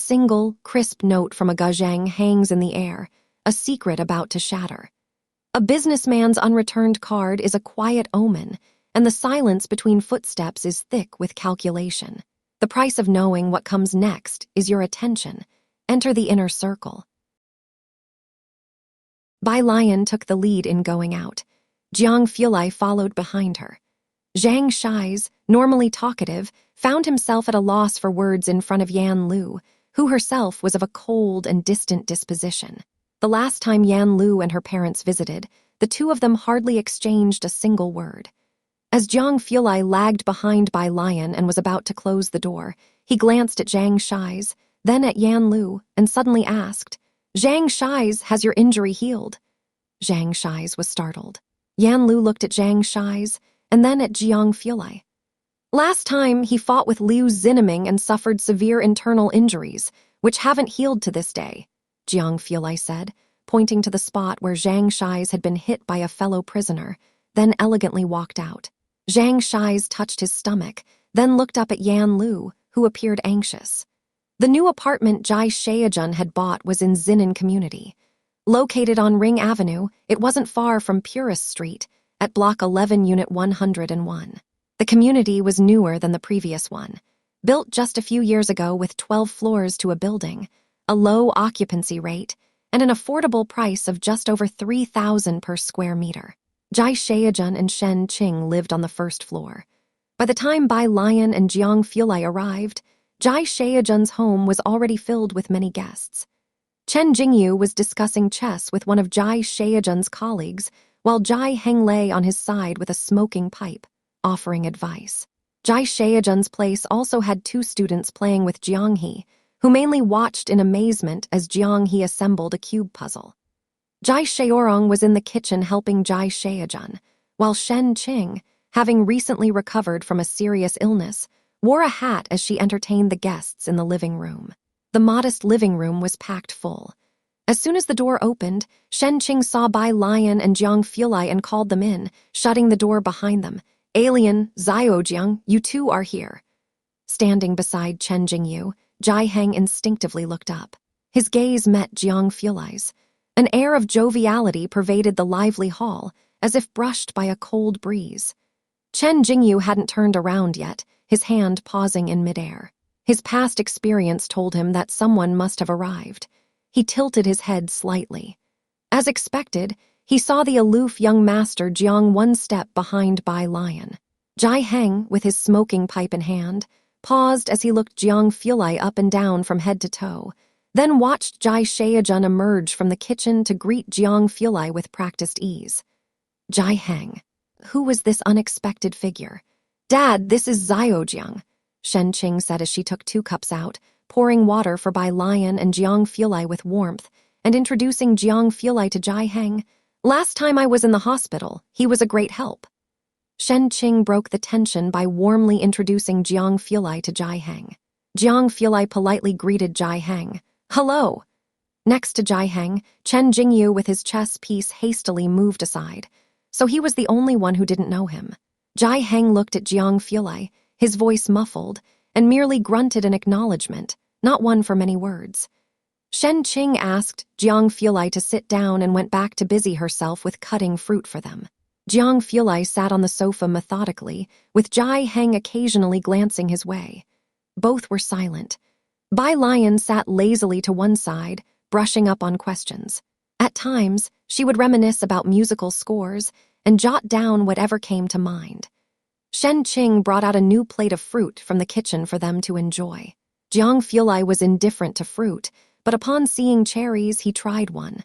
single, crisp note from a gazheng hangs in the air, a secret about to shatter. A businessman's unreturned card is a quiet omen, and the silence between footsteps is thick with calculation. The price of knowing what comes next is your attention. Enter the inner circle. Bai Lian took the lead in going out. Jiang Fulai followed behind her. Zhang Shize, normally talkative, found himself at a loss for words in front of Yan Lu, who herself was of a cold and distant disposition. The last time Yan Lu and her parents visited, the two of them hardly exchanged a single word. As Jiang Fulai lagged behind Bai Lian and was about to close the door, he glanced at Zhang Shize, then at Yan Lu, and suddenly asked, "Zhang Shize, has your injury healed?" Zhang Shize was startled. Yan Lu looked at Zhang Shize, and then at Jiang Fulai. Last time, he fought with Liu Zinaming and suffered severe internal injuries, which haven't healed to this day, Jiang Fulai said, pointing to the spot where Zhang Shize had been hit by a fellow prisoner, then elegantly walked out. Zhang Shize touched his stomach, then looked up at Yan Lu, who appeared anxious. The new apartment Zhang Shize had bought was in Xinan Community. Located on Ring Avenue, it wasn't far from Purist Street, at Block 11, Unit 101. The community was newer than the previous one, built just a few years ago with 12 floors to a building, a low occupancy rate, and an affordable price of just over 3,000 per square meter. Zhang Shize and Shen Qing lived on the first floor. By the time Bai Lian and Jiang Fulai arrived, Zhang Shize's home was already filled with many guests. Chen Jingyu was discussing chess with one of Zhang Shize's colleagues, while Zhai Heng lay on his side with a smoking pipe, offering advice. Zhang Shize's place also had two students playing with Jiang He, who mainly watched in amazement as Jiang He assembled a cube puzzle. Zhai Xiaorong was in the kitchen helping Zhang Shize, while Shen Qing, having recently recovered from a serious illness, wore a hat as she entertained the guests in the living room. The modest living room was packed full. As soon as the door opened, Shen Qing saw Bai Lian and Jiang Fulai and called them in, shutting the door behind them. "Alien, Zhaojiang, you two are here." Standing beside Chen Jingyu, Zhai Heng instinctively looked up. His gaze met Jiang Fulai's. An air of joviality pervaded the lively hall, as if brushed by a cold breeze. Chen Jingyu hadn't turned around yet, his hand pausing in midair. His past experience told him that someone must have arrived. He tilted his head slightly. As expected, he saw the aloof young master Jiang one step behind Bai Lian. Zhai Heng, with his smoking pipe in hand, paused as he looked Jiang Fulai up and down from head to toe, then watched Zhang Shize emerge from the kitchen to greet Jiang Fulai with practiced ease. Zhai Heng. Who was this unexpected figure? "Dad, this is Zhaojiang," Shen Qing said as she took 2 cups out, pouring water for Bai Lian and Jiang Fulai with warmth, and introducing Jiang Fulai to Zhai Heng. "Last time I was in the hospital, he was a great help." Shen Qing broke the tension by warmly introducing Jiang Fulai to Zhai Heng. Jiang Fulai politely greeted Zhai Heng. "Hello." Next to Zhai Heng, Chen Jingyu with his chess piece hastily moved aside, so he was the only one who didn't know him. Zhai Heng looked at Jiang Fulai, his voice muffled, and merely grunted an acknowledgement, not one for many words. Shen Qing asked Jiang Fulai to sit down and went back to busy herself with cutting fruit for them. Jiang Fulai sat on the sofa methodically, with Zhai Heng occasionally glancing his way. Both were silent. Bai Lian sat lazily to one side, brushing up on questions. At times, she would reminisce about musical scores and jot down whatever came to mind. Shen Qing brought out a new plate of fruit from the kitchen for them to enjoy. Jiang Fulai was indifferent to fruit, but upon seeing cherries, he tried one.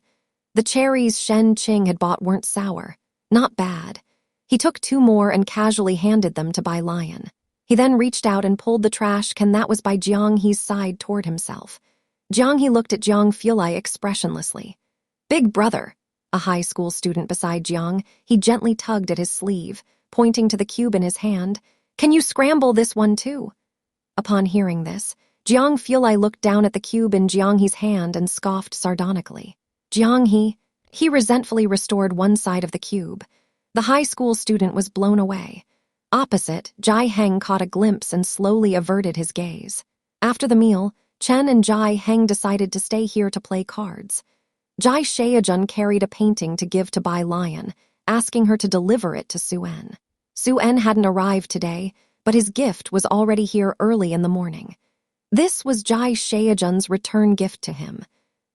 The cherries Shen Qing had bought weren't sour. Not bad. He took 2 more and casually handed them to Bai Lian. He then reached out and pulled the trash can that was by Jiang He's side toward himself. Jiang He looked at Jiang Fulai expressionlessly. "Big brother," a high school student beside Jiang, he gently tugged at his sleeve, pointing to the cube in his hand. "Can you scramble this one too?" Upon hearing this, Jiang Fulai looked down at the cube in Jiang He's hand and scoffed sardonically. Jiang He resentfully restored one side of the cube. The high school student was blown away. Opposite, Zhai Heng caught a glimpse and slowly averted his gaze. After the meal, Chen and Jai Heng decided to stay here to play cards. Jai Shaojun carried a painting to give to Bai Lian, asking her to deliver it to Suen. Suen hadn't arrived today, but his gift was already here early in the morning. This was Jai Shaojun's return gift to him.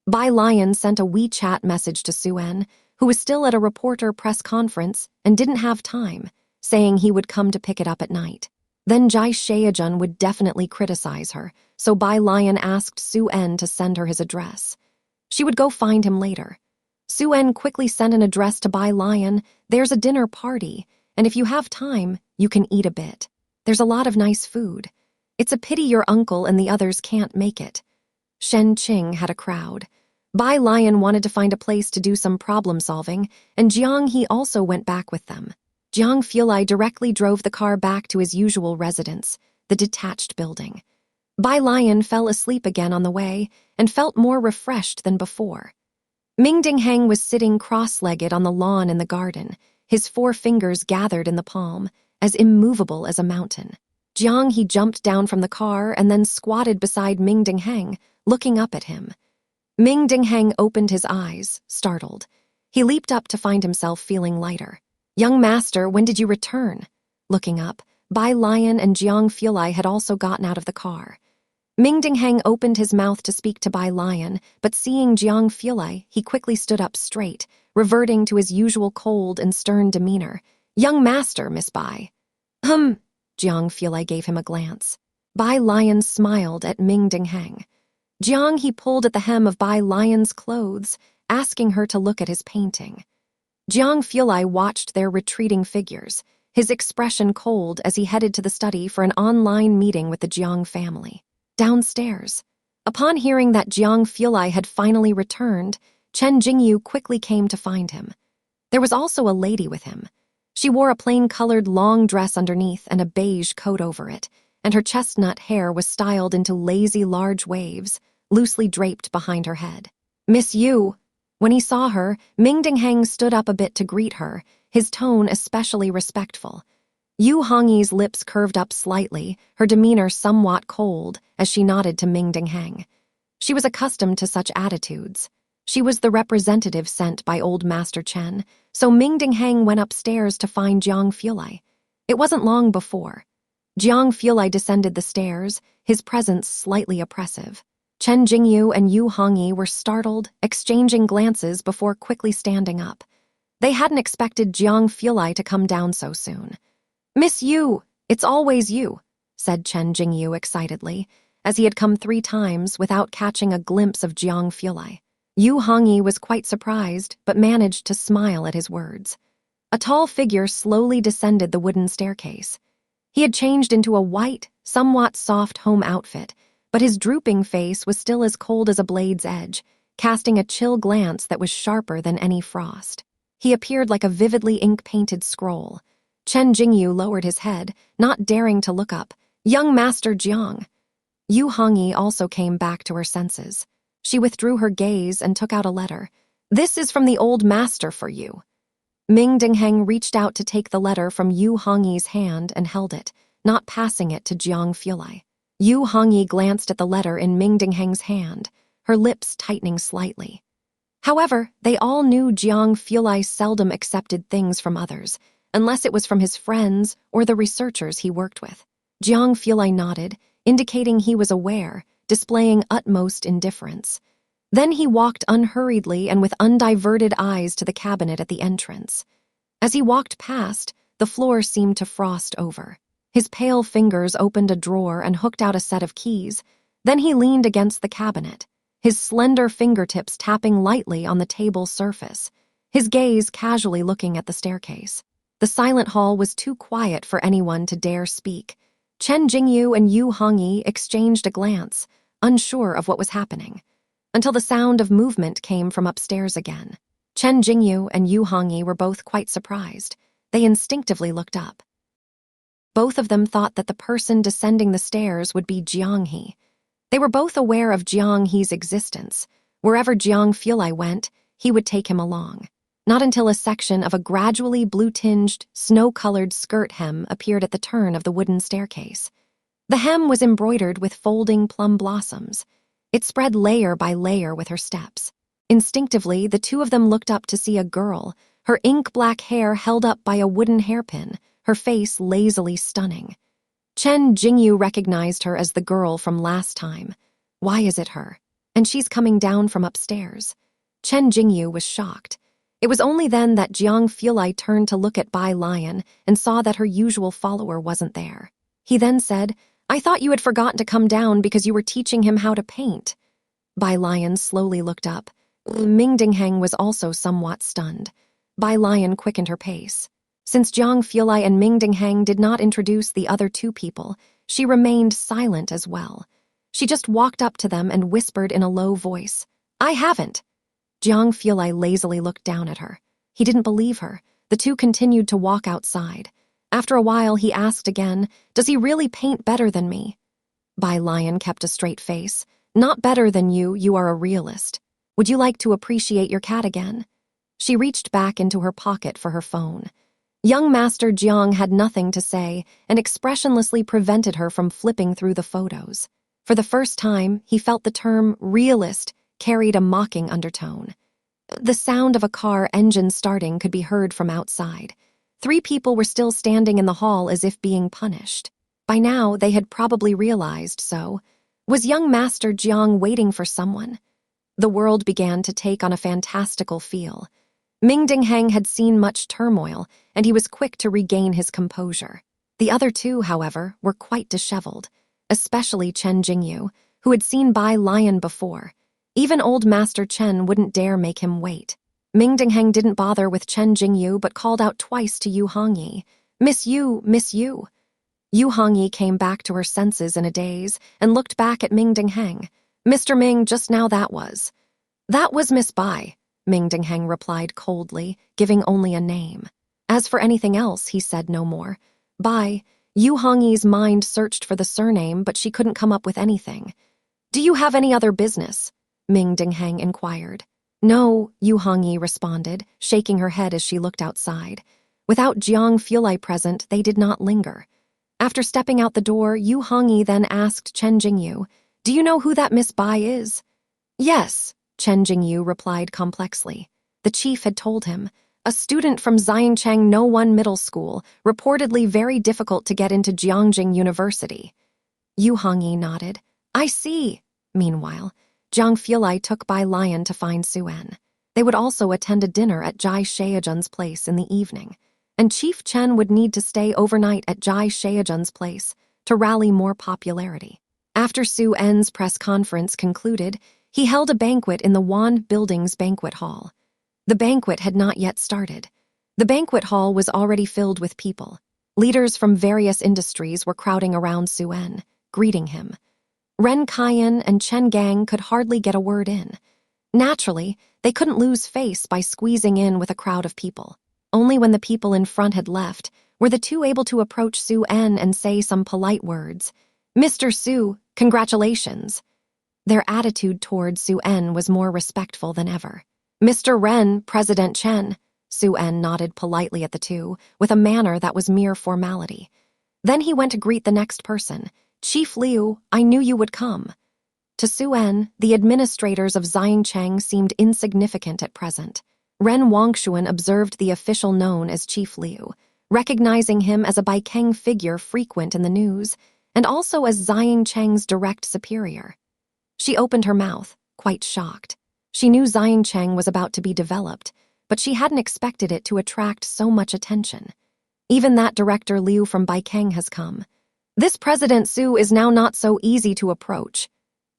Bai Lian sent a WeChat message to Suen, who was still at a reporter press conference and didn't have time, saying he would come to pick it up at night. Then Jai Shaojun would definitely criticize her, so Bai Lian asked Suen to send her his address. She would go find him later. Suen quickly sent an address to Bai Lian. There's a dinner party, and if you have time, you can eat a bit. There's a lot of nice food. It's a pity your uncle and the others can't make it. Shen Qing had a crowd. Bai Lian wanted to find a place to do some problem-solving, and Jiang He also went back with them. Jiang Fulai directly drove the car back to his usual residence, the detached building. Bai Lian fell asleep again on the way and felt more refreshed than before. Mingding Heng was sitting cross-legged on the lawn in the garden, his 4 fingers gathered in the palm, as immovable as a mountain. Jiang He jumped down from the car and then squatted beside Mingding Heng, looking up at him. Mingding Heng opened his eyes, startled. He leaped up to find himself feeling lighter. "Young master, when did you return?" Looking up, Bai Lian and Jiang Fulai had also gotten out of the car. Mingding Heng opened his mouth to speak to Bai Lian, but seeing Jiang Fulai, he quickly stood up straight, reverting to his usual cold and stern demeanor. "Young master, Miss Bai." Jiang Fulai gave him a glance. Bai Lian smiled at Mingding Heng. Jiang He pulled at the hem of Bai Lian's clothes, asking her to look at his painting. Jiang Fulai watched their retreating figures, his expression cold as he headed to the study for an online meeting with the Jiang family. Downstairs, upon hearing that Jiang Fulai had finally returned, Chen Jingyu quickly came to find him. There was also a lady with him. She wore a plain-colored long dress underneath and a beige coat over it, and her chestnut hair was styled into lazy large waves, loosely draped behind her head. "Miss Yu." When he saw her, Mingding Heng stood up a bit to greet her, his tone especially respectful. Yu Hongyi's lips curved up slightly, her demeanor somewhat cold, as she nodded to Mingding Heng. She was accustomed to such attitudes. She was the representative sent by old Master Chen, so Mingding Heng went upstairs to find Jiang Fulai. It wasn't long before. Jiang Fulai descended the stairs, his presence slightly oppressive. Chen Jingyu and Yu Hongyi were startled, exchanging glances before quickly standing up. They hadn't expected Jiang Fulai to come down so soon. "Miss Yu, it's always you," said Chen Jingyu excitedly, as he had come 3 times without catching a glimpse of Jiang Fulai. Yu Hongyi was quite surprised, but managed to smile at his words. A tall figure slowly descended the wooden staircase. He had changed into a white, somewhat soft home outfit, but his drooping face was still as cold as a blade's edge, casting a chill glance that was sharper than any frost. He appeared like a vividly ink-painted scroll. Chen Jingyu lowered his head, not daring to look up. "Young Master Jiang." Yu Hongyi also came back to her senses. She withdrew her gaze and took out a letter. "This is from the old master for you." Mingding Heng reached out to take the letter from Yu Hongyi's hand and held it, not passing it to Jiang Fulai. Yu Hongyi glanced at the letter in Mingding Heng's hand, her lips tightening slightly. However, they all knew Jiang Fulai seldom accepted things from others, unless it was from his friends or the researchers he worked with. Jiang Fulai nodded, indicating he was aware, displaying utmost indifference. Then he walked unhurriedly and with undiverted eyes to the cabinet at the entrance. As he walked past, the floor seemed to frost over. His pale fingers opened a drawer and hooked out a set of keys. Then he leaned against the cabinet, his slender fingertips tapping lightly on the table surface, his gaze casually looking at the staircase. The silent hall was too quiet for anyone to dare speak. Chen Jingyu and Yu Hongyi exchanged a glance, unsure of what was happening, until the sound of movement came from upstairs again. Chen Jingyu and Yu Hongyi were both quite surprised. They instinctively looked up. Both of them thought that the person descending the stairs would be Jiang He. They were both aware of Jiang He's existence. Wherever Jiang Fulai went, he would take him along. Not until a section of a gradually blue-tinged, snow-colored skirt hem appeared at the turn of the wooden staircase. The hem was embroidered with folding plum blossoms. It spread layer by layer with her steps. Instinctively, the two of them looked up to see a girl, her ink-black hair held up by a wooden hairpin, her face lazily stunning. Chen Jingyu recognized her as the girl from last time. Why is it her? And she's coming down from upstairs. Chen Jingyu was shocked. It was only then that Jiang Fulai turned to look at Bai Lian and saw that her usual follower wasn't there. He then said, "I thought you had forgotten to come down because you were teaching him how to paint." Bai Lian slowly looked up. Ming Dingheng was also somewhat stunned. Bai Lian quickened her pace. Since Jiang Fulai and Ming Dingheng did not introduce the other two people, she remained silent as well. She just walked up to them and whispered in a low voice, "I haven't." Jiang Fulai lazily looked down at her. He didn't believe her. The two continued to walk outside. After a while, he asked again, "Does he really paint better than me?" Bai Lian kept a straight face. "Not better than you, you are a realist. Would you like to appreciate your cat again?" She reached back into her pocket for her phone. Young Master Jiang had nothing to say and expressionlessly prevented her from flipping through the photos. For the first time, he felt the term realist carried a mocking undertone. The sound of a car engine starting could be heard from outside. 3 people were still standing in the hall as if being punished. By now, they had probably realized so. Was young Master Jiang waiting for someone? The world began to take on a fantastical feel. Ming Dingheng had seen much turmoil, and he was quick to regain his composure. The other two, however, were quite disheveled, especially Chen Jingyu, who had seen Bai Lian before. Even old Master Chen wouldn't dare make him wait. Ming Dingheng didn't bother with Chen Jingyu but called out twice to Yu Hongyi, "Miss Yu, Miss Yu." Yu Hongyi came back to her senses in a daze and looked back at Ming Dingheng. "Mr. Ming, just now that was." "That was Miss Bai," Ming Dingheng replied coldly, giving only a name. As for anything else, he said no more. "Bai," Yu Hongyi's mind searched for the surname, but she couldn't come up with anything. "Do you have any other business?" Ming Dingheng inquired. "No," Yu Hongyi responded, shaking her head as she looked outside. Without Jiang Fulai present, they did not linger. After stepping out the door, Yu Hongyi then asked Chen Jingyu, "Do you know who that Miss Bai is?" "Yes," Chen Jingyu replied complexly. The chief had told him, "A student from Xiangcheng No 1 Middle School, reportedly very difficult to get into Jiangjing University." Yu Hongyi nodded. "I see." Meanwhile, Jiang Fulai took Bai Lian to find Suen. They would also attend a dinner at Zhai Sheijun's place in the evening, and Chief Chen would need to stay overnight at Zhai Sheijun's place to rally more popularity. After Suen's press conference concluded, he held a banquet in the Wan Building's banquet hall. The banquet had not yet started. The banquet hall was already filled with people. Leaders from various industries were crowding around Suen, greeting him. Ren Kaiyan and Chen Gang could hardly get a word in. Naturally, they couldn't lose face by squeezing in with a crowd of people. Only when the people in front had left were the two able to approach Suen and say some polite words. "Mr. Su, congratulations." Their attitude toward Suen was more respectful than ever. "Mr. Ren, President Chen." Suen nodded politely at the two, with a manner that was mere formality. Then he went to greet the next person. "Chief Liu, I knew you would come." To Suen, the administrators of Xiangcheng seemed insignificant at present. Ren Wangshuan observed the official known as Chief Liu, recognizing him as a Baikeng figure frequent in the news, and also as Xiangcheng's direct superior. She opened her mouth, quite shocked. She knew Xiangcheng was about to be developed, but she hadn't expected it to attract so much attention. Even that Director Liu from Baikeng has come. This President Su is now not so easy to approach.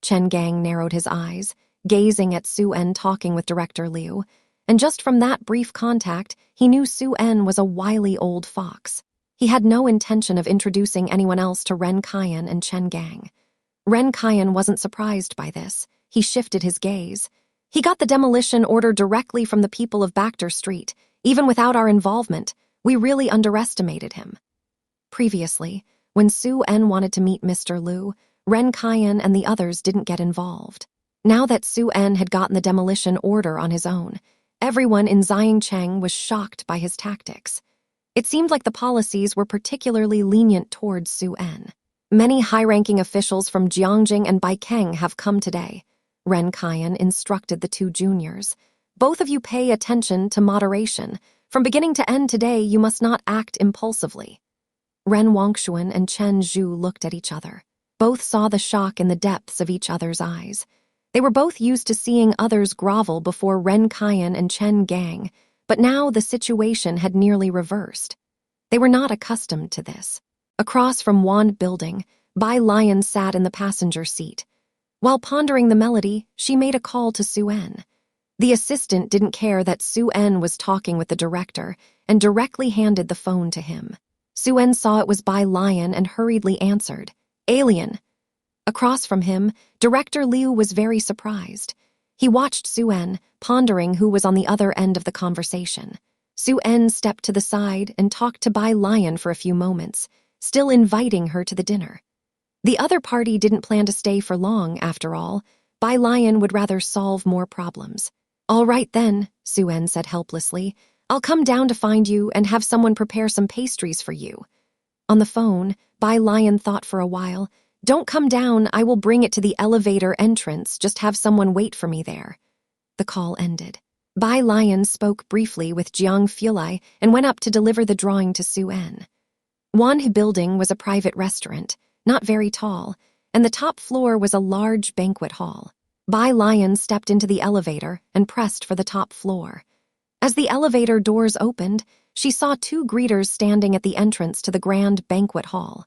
Chen Gang narrowed his eyes, gazing at Suen talking with Director Liu, and just from that brief contact, he knew Suen was a wily old fox. He had no intention of introducing anyone else to Ren Kaiyan and Chen Gang. Ren Kaiyan wasn't surprised by this. He shifted his gaze. "He got the demolition order directly from the people of Bacter Street. Even without our involvement, we really underestimated him." Previously, when Suen wanted to meet Mr. Liu, Ren Kaiyan and the others didn't get involved. Now that Suen had gotten the demolition order on his own, everyone in Xiangcheng was shocked by his tactics. It seemed like the policies were particularly lenient towards Suen. Many high-ranking officials from Jiangjing and Baikeng have come today, Ren Kaiyan instructed the two juniors. Both of you pay attention to moderation. From beginning to end today, you must not act impulsively. Ren Wangshuan and Chen Zhu looked at each other. Both saw the shock in the depths of each other's eyes. They were both used to seeing others grovel before Ren Kaiyan and Chen Gang, but now the situation had nearly reversed. They were not accustomed to this. Across from Wand Building, Bai Lian sat in the passenger seat. While pondering the melody, she made a call to Su-en. The assistant didn't care that Su-en was talking with the director and directly handed the phone to him. Su-en saw it was Bai Lian and hurriedly answered, "Alien." Across from him, Director Liu was very surprised. He watched Su-en, pondering who was on the other end of the conversation. Su-en stepped to the side and talked to Bai Lian for a few moments, still inviting her to the dinner. The other party didn't plan to stay for long, after all. Bai Lian would rather solve more problems. "All right then," Su-en said helplessly. "I'll come down to find you and have someone prepare some pastries for you." On the phone, Bai Lian thought for a while. "Don't come down, I will bring it to the elevator entrance, just have someone wait for me there." The call ended. Bai Lian spoke briefly with Jiang Fulai and went up to deliver the drawing to Su-en. Wand Building was a private restaurant, not very tall, and the top floor was a large banquet hall. Bai Lian stepped into the elevator and pressed for the top floor. As the elevator doors opened, she saw two greeters standing at the entrance to the grand banquet hall.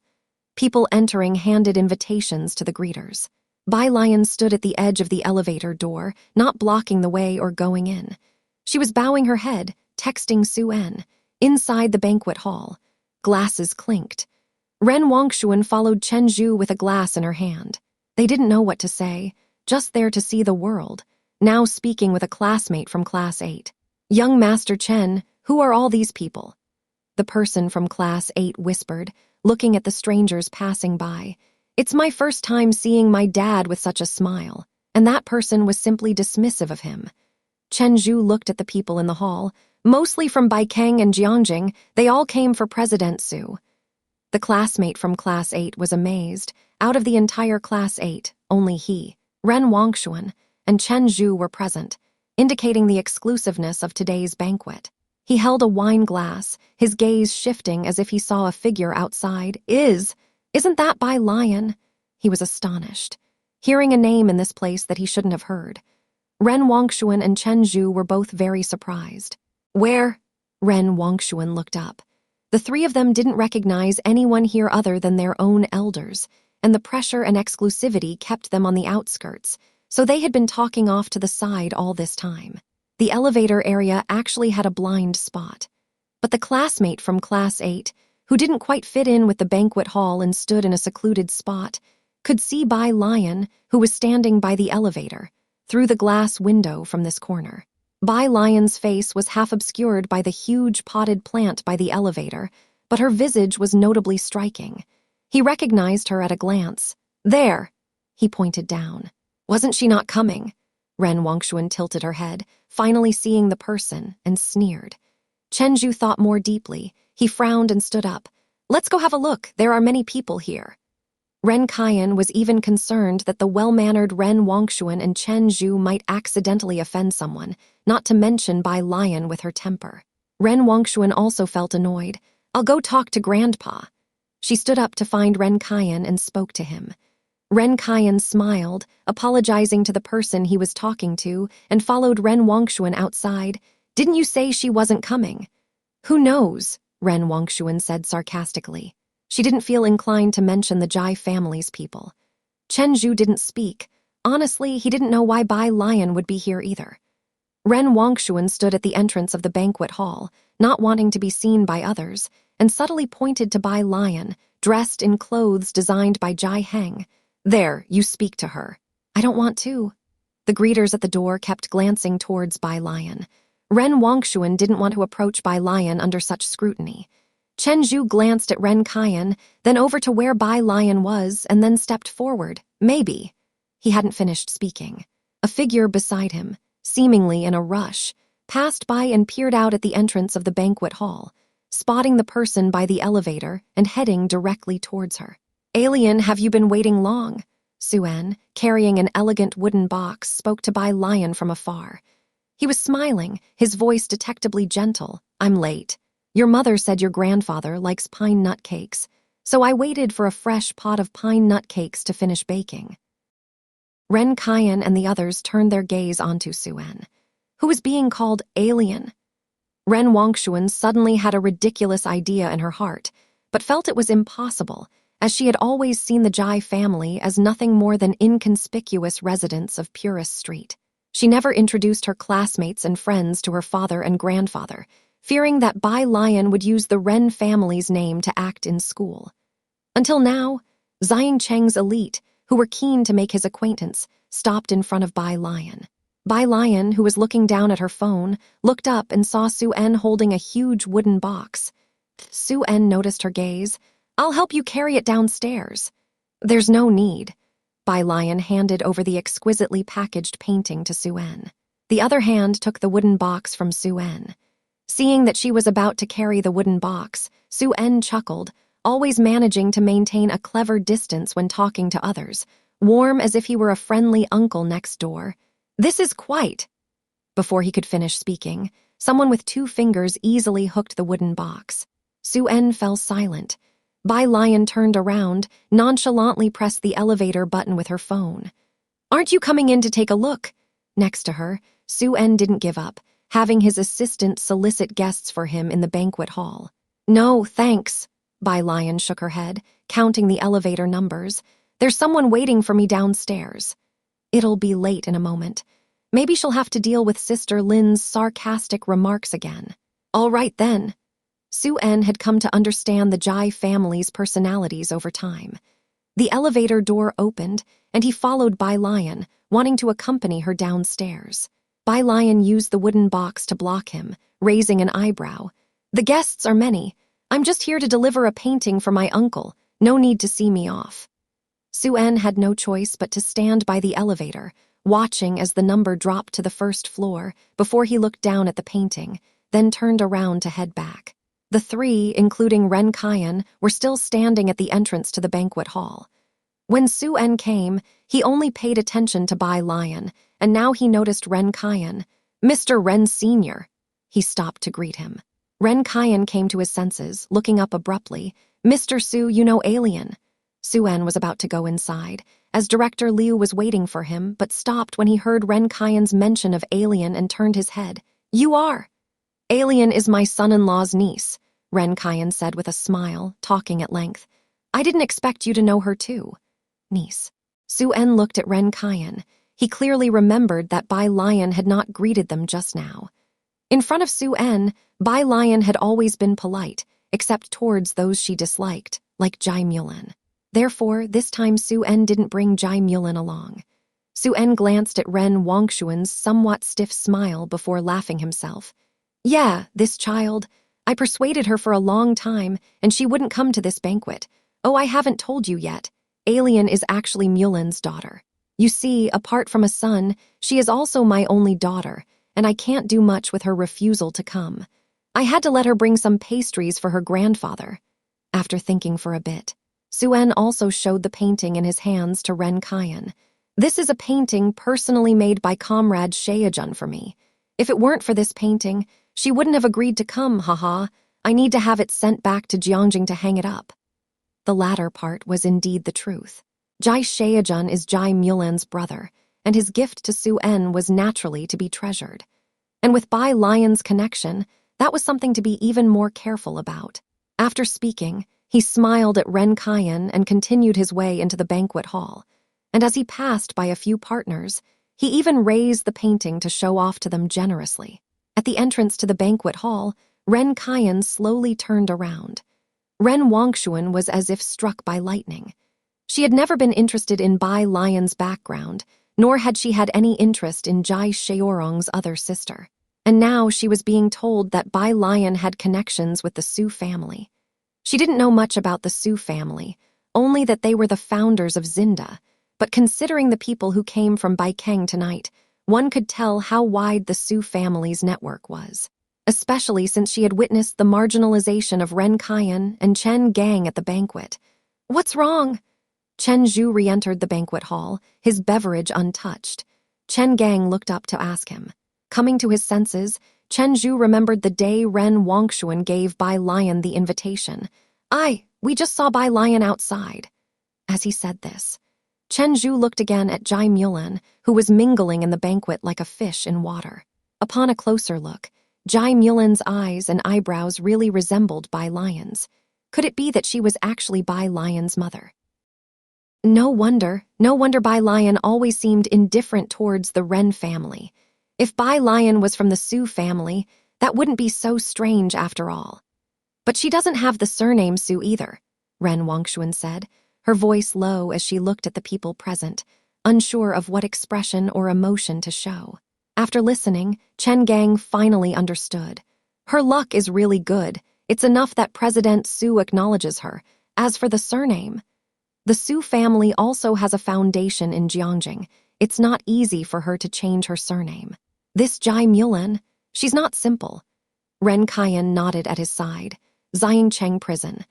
People entering handed invitations to the greeters. Bai Lian stood at the edge of the elevator door, not blocking the way or going in. She was bowing her head, texting Su-en. Inside the banquet hall, glasses clinked. Ren Wangshuan followed Chen Zhu with a glass in her hand. They didn't know what to say, just there to see the world, now speaking with a classmate from Class 8. "Young Master Chen, who are all these people?" The person from Class 8 whispered, looking at the strangers passing by. "It's my first time seeing my dad with such a smile," and that person was simply dismissive of him. Chen Zhu looked at the people in the hall, mostly from Baikeng and Jiangjing. They all came for President Su. The classmate from Class 8 was amazed. Out of the entire Class 8, only he, Ren Wangshuan, and Chen Zhu were present, indicating the exclusiveness of today's banquet. He held a wine glass, his gaze shifting as if he saw a figure outside. Isn't that Bai Lian?" He was astonished, hearing a name in this place that he shouldn't have heard. Ren Wangshuan and Chen Zhu were both very surprised. "Where?" Ren Wangshuan looked up. The three of them didn't recognize anyone here other than their own elders, and the pressure and exclusivity kept them on the outskirts, so they had been talking off to the side all this time. The elevator area actually had a blind spot. But the classmate from Class 8, who didn't quite fit in with the banquet hall and stood in a secluded spot, could see Bai Lian, who was standing by the elevator, through the glass window from this corner. Bai Lian's face was half obscured by the huge potted plant by the elevator, but her visage was notably striking. He recognized her at a glance. "There!" He pointed down. "Wasn't she not coming?" Ren Wangshuan tilted her head, finally seeing the person, and sneered. Chen Zhu thought more deeply. He frowned and stood up. "Let's go have a look. There are many people here." Ren Kaiyan was even concerned that the well-mannered Ren Wangshuan and Chen Zhu might accidentally offend someone, not to mention Bai Lian with her temper. Ren Wangshuan also felt annoyed. "I'll go talk to Grandpa." She stood up to find Ren Kaiyan and spoke to him. Ren Kaiyan smiled, apologizing to the person he was talking to, and followed Ren Wangshuan outside. "Didn't you say she wasn't coming?" "Who knows?" Ren Wangshuan said sarcastically. She didn't feel inclined to mention the Jai family's people. Chen Zhu didn't speak. Honestly, he didn't know why Bai Lian would be here either. Ren Wangshuan stood at the entrance of the banquet hall, not wanting to be seen by others, and subtly pointed to Bai Lian, dressed in clothes designed by Jai Heng. "There, you speak to her." "I don't want to." The greeters at the door kept glancing towards Bai Lian. Ren Wangshuan didn't want to approach Bai Lian under such scrutiny. Chen Zhu glanced at Ren Kaiyan, then over to where Bai Lian was, and then stepped forward. "Maybe." He hadn't finished speaking. A figure beside him, seemingly in a rush, passed by and peered out at the entrance of the banquet hall, spotting the person by the elevator and heading directly towards her. "Alien, have you been waiting long?" Suen, carrying an elegant wooden box, spoke to Bai Lian from afar. He was smiling, his voice detectably gentle. "I'm late. Your mother said your grandfather likes pine nut cakes, so I waited for a fresh pot of pine nut cakes to finish baking." Ren Kaiyan and the others turned their gaze onto Suen, who was being called alien. Ren Wangshuan suddenly had a ridiculous idea in her heart, but felt it was impossible, as she had always seen the Zhai family as nothing more than inconspicuous residents of Purist Street. She never introduced her classmates and friends to her father and grandfather, fearing that Bai Lian would use the Ren family's name to act in school. Until now, Xiang Cheng's elite, who were keen to make his acquaintance, stopped in front of Bai Lian. Bai Lian, who was looking down at her phone, looked up and saw Suen holding a huge wooden box. Suen noticed her gaze. "I'll help you carry it downstairs." "There's no need." Bai Lian handed over the exquisitely packaged painting to Suen. The other hand took the wooden box from Suen. Seeing that she was about to carry the wooden box, Suen chuckled, always managing to maintain a clever distance when talking to others, warm as if he were a friendly uncle next door. "This is quite—" Before he could finish speaking, someone with 2 fingers easily hooked the wooden box. Suen fell silent. Bai Lian turned around, nonchalantly pressed the elevator button with her phone. "Aren't you coming in to take a look?" Next to her, Suen didn't give up, having his assistant solicit guests for him in the banquet hall. "No, thanks." Bai Lian shook her head, counting the elevator numbers. "There's someone waiting for me downstairs." "It'll be late in a moment. Maybe she'll have to deal with Sister Lin's sarcastic remarks again." "All right then." Suen had come to understand the Zhai family's personalities over time. The elevator door opened, and he followed Bai Lian, wanting to accompany her downstairs. Bai Lian used the wooden box to block him, raising an eyebrow. "The guests are many. I'm just here to deliver a painting for my uncle. No need to see me off." Suen had no choice but to stand by the elevator, watching as the number dropped to the first floor before he looked down at the painting, then turned around to head back. The 3, including Ren Kaiyan, were still standing at the entrance to the banquet hall. When Suen came, he only paid attention to Bai Lian, and now he noticed Ren Kaiyan. "Mr. Ren Sr." He stopped to greet him. Ren Kaiyan came to his senses, looking up abruptly. "Mr. Su, you know Alien." Suen was about to go inside, as Director Liu was waiting for him, but stopped when he heard Ren Kaiyan's mention of Alien and turned his head. "You are?" "Alien is my son-in-law's niece," Ren Kaiyan said with a smile, talking at length. "I didn't expect you to know her too." "Niece." Suen looked at Ren Kaiyan. He clearly remembered that Bai Lian had not greeted them just now. In front of Suen, Bai Lian had always been polite, except towards those she disliked, like Jai Mulan. Therefore, this time Suen didn't bring Jai Mulan along. Suen glanced at Ren Wangshuan's somewhat stiff smile before laughing himself. "Yeah, this child. I persuaded her for a long time, and she wouldn't come to this banquet. Oh, I haven't told you yet. Alien is actually Mulan's daughter. You see, apart from a son, she is also my only daughter, and I can't do much with her refusal to come. I had to let her bring some pastries for her grandfather." After thinking for a bit, Suen also showed the painting in his hands to Ren Kaiyan. "This is a painting personally made by Comrade Sheajun for me. If it weren't for this painting, she wouldn't have agreed to come, haha. I need to have it sent back to Jiangjing to hang it up." The latter part was indeed the truth. Jai Sheajun is Jai Mulan's brother, and his gift to Suen was naturally to be treasured. And with Bai Lian's connection, that was something to be even more careful about. After speaking, he smiled at Ren Kaiyan and continued his way into the banquet hall. And as he passed by a few partners, he even raised the painting to show off to them generously. At the entrance to the banquet hall, Ren Kaiyan slowly turned around. Ren Wangshuan was as if struck by lightning. She had never been interested in Bai Lian's background, nor had she had any interest in Jai Sheorong's other sister. And now she was being told that Bai Lian had connections with the Su family. She didn't know much about the Su family, only that they were the founders of Zinda, but considering the people who came from Baikeng tonight, one could tell how wide the Su family's network was, especially since she had witnessed the marginalization of Ren Kaiyan and Chen Gang at the banquet. What's wrong? Chen Zhu re-entered the banquet hall, his beverage untouched. Chen Gang looked up to ask him. Coming to his senses, Chen Zhu remembered the day Ren Wangshuan gave Bai Lian the invitation. We just saw Bai Lian outside. As he said this, Chen Zhu looked again at Bai Lian, who was mingling in the banquet like a fish in water. Upon a closer look, Bai Lian's eyes and eyebrows really resembled Bai Lian's. Could it be that she was actually Bai Lian's mother? No wonder Bai Lian always seemed indifferent towards the Ren family. If Bai Lian was from the Su family, that wouldn't be so strange after all. But she doesn't have the surname Su either, Ren Wangshuan said, her voice low as she looked at the people present, unsure of what expression or emotion to show. After listening, Chen Gang finally understood. Her luck is really good. It's enough that President Su acknowledges her. As for the surname, the Su family also has a foundation in Jiangjing. It's not easy for her to change her surname. This Bai Lian, she's not simple. Ren Kaiyan nodded at his side. Xiangcheng prison.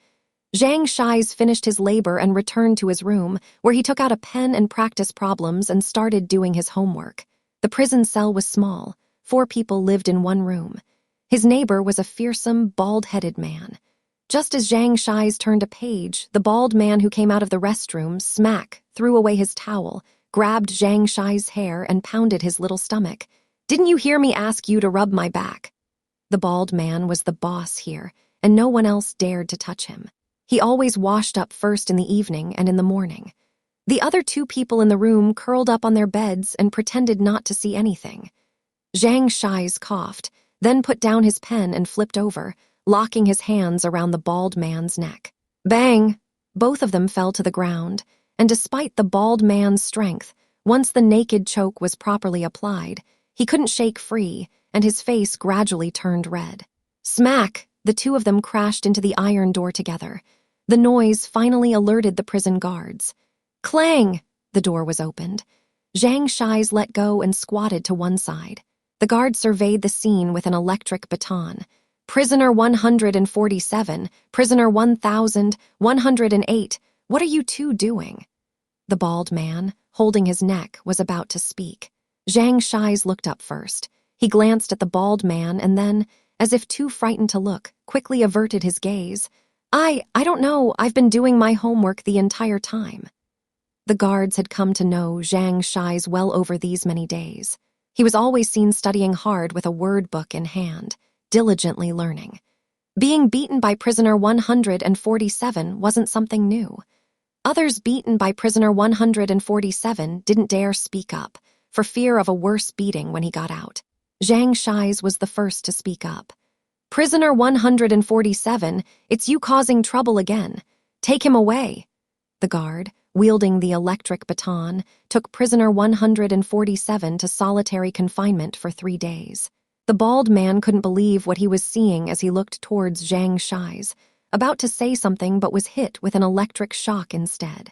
Zhang Shize finished his labor and returned to his room, where he took out a pen and practice problems and started doing his homework. The prison cell was small. 4 people lived in one room. His neighbor was a fearsome, bald-headed man. Just as Zhang Shize turned a page, the bald man who came out of the restroom, threw away his towel, grabbed Zhang Shize's hair and pounded his little stomach. "Didn't you hear me ask you to rub my back?" The bald man was the boss here, and no one else dared to touch him. He always washed up first in the evening and in the morning. The other 2 people in the room curled up on their beds and pretended not to see anything. Zhang Shize coughed, then put down his pen and flipped over, locking his hands around the bald man's neck. Bang! Both of them fell to the ground, and despite the bald man's strength, once the naked choke was properly applied, he couldn't shake free, and his face gradually turned red. Smack! The 2 of them crashed into the iron door together. The noise finally alerted the prison guards. Clang! The door was opened. Zhang Shize let go and squatted to one side. The guard surveyed the scene with an electric baton. "Prisoner 147, prisoner 1108, what are you 2 doing?" The bald man, holding his neck, was about to speak. Zhang Shize looked up first. He glanced at the bald man and then, as if too frightened to look, quickly averted his gaze. I don't know, I've been doing my homework the entire time." The guards had come to know Zhang Shize well over these many days. He was always seen studying hard with a word book in hand, diligently learning. Being beaten by prisoner 147 wasn't something new. Others beaten by prisoner 147 didn't dare speak up, for fear of a worse beating when he got out. Zhang Shize was the first to speak up. "Prisoner 147, it's you causing trouble again. Take him away." The guard, wielding the electric baton, took prisoner 147 to solitary confinement for 3 days. The bald man couldn't believe what he was seeing as he looked towards Zhang Shize, about to say something but was hit with an electric shock instead.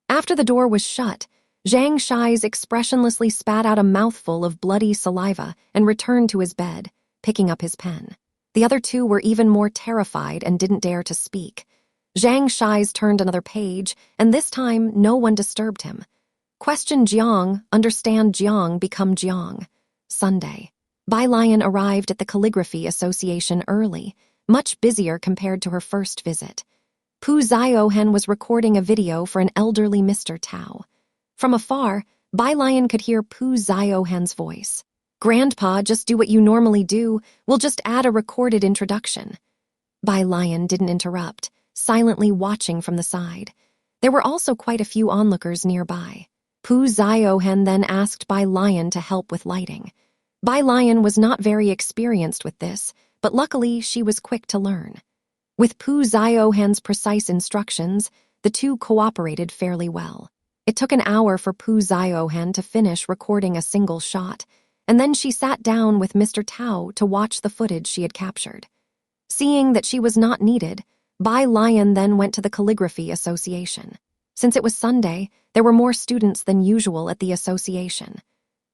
After the door was shut, Zhang Shize expressionlessly spat out a mouthful of bloody saliva and returned to his bed, picking up his pen. The other 2 were even more terrified and didn't dare to speak. Zhang Shize turned another page, and this time no one disturbed him. Question Jiang, understand Jiang, become Jiang. Sunday. Bai Lian arrived at the Calligraphy Association early, much busier compared to her first visit. Pu Ziohen was recording a video for an elderly Mr. Tao. From afar, Bai Lian could hear Pu Ziohen's voice. "Grandpa, just do what you normally do. We'll just add a recorded introduction." Bai Lian didn't interrupt, silently watching from the side. There were also quite a few onlookers nearby. Pu Ziohen then asked Bai Lian to help with lighting. Bai Lian was not very experienced with this, but luckily she was quick to learn. With Pu Ziohen's precise instructions, the 2 cooperated fairly well. It took an hour for Pu Ziohen to finish recording a single shot, and then she sat down with Mr. Tao to watch the footage she had captured. Seeing that she was not needed, Bai Lian then went to the Calligraphy Association. Since it was Sunday, there were more students than usual at the association.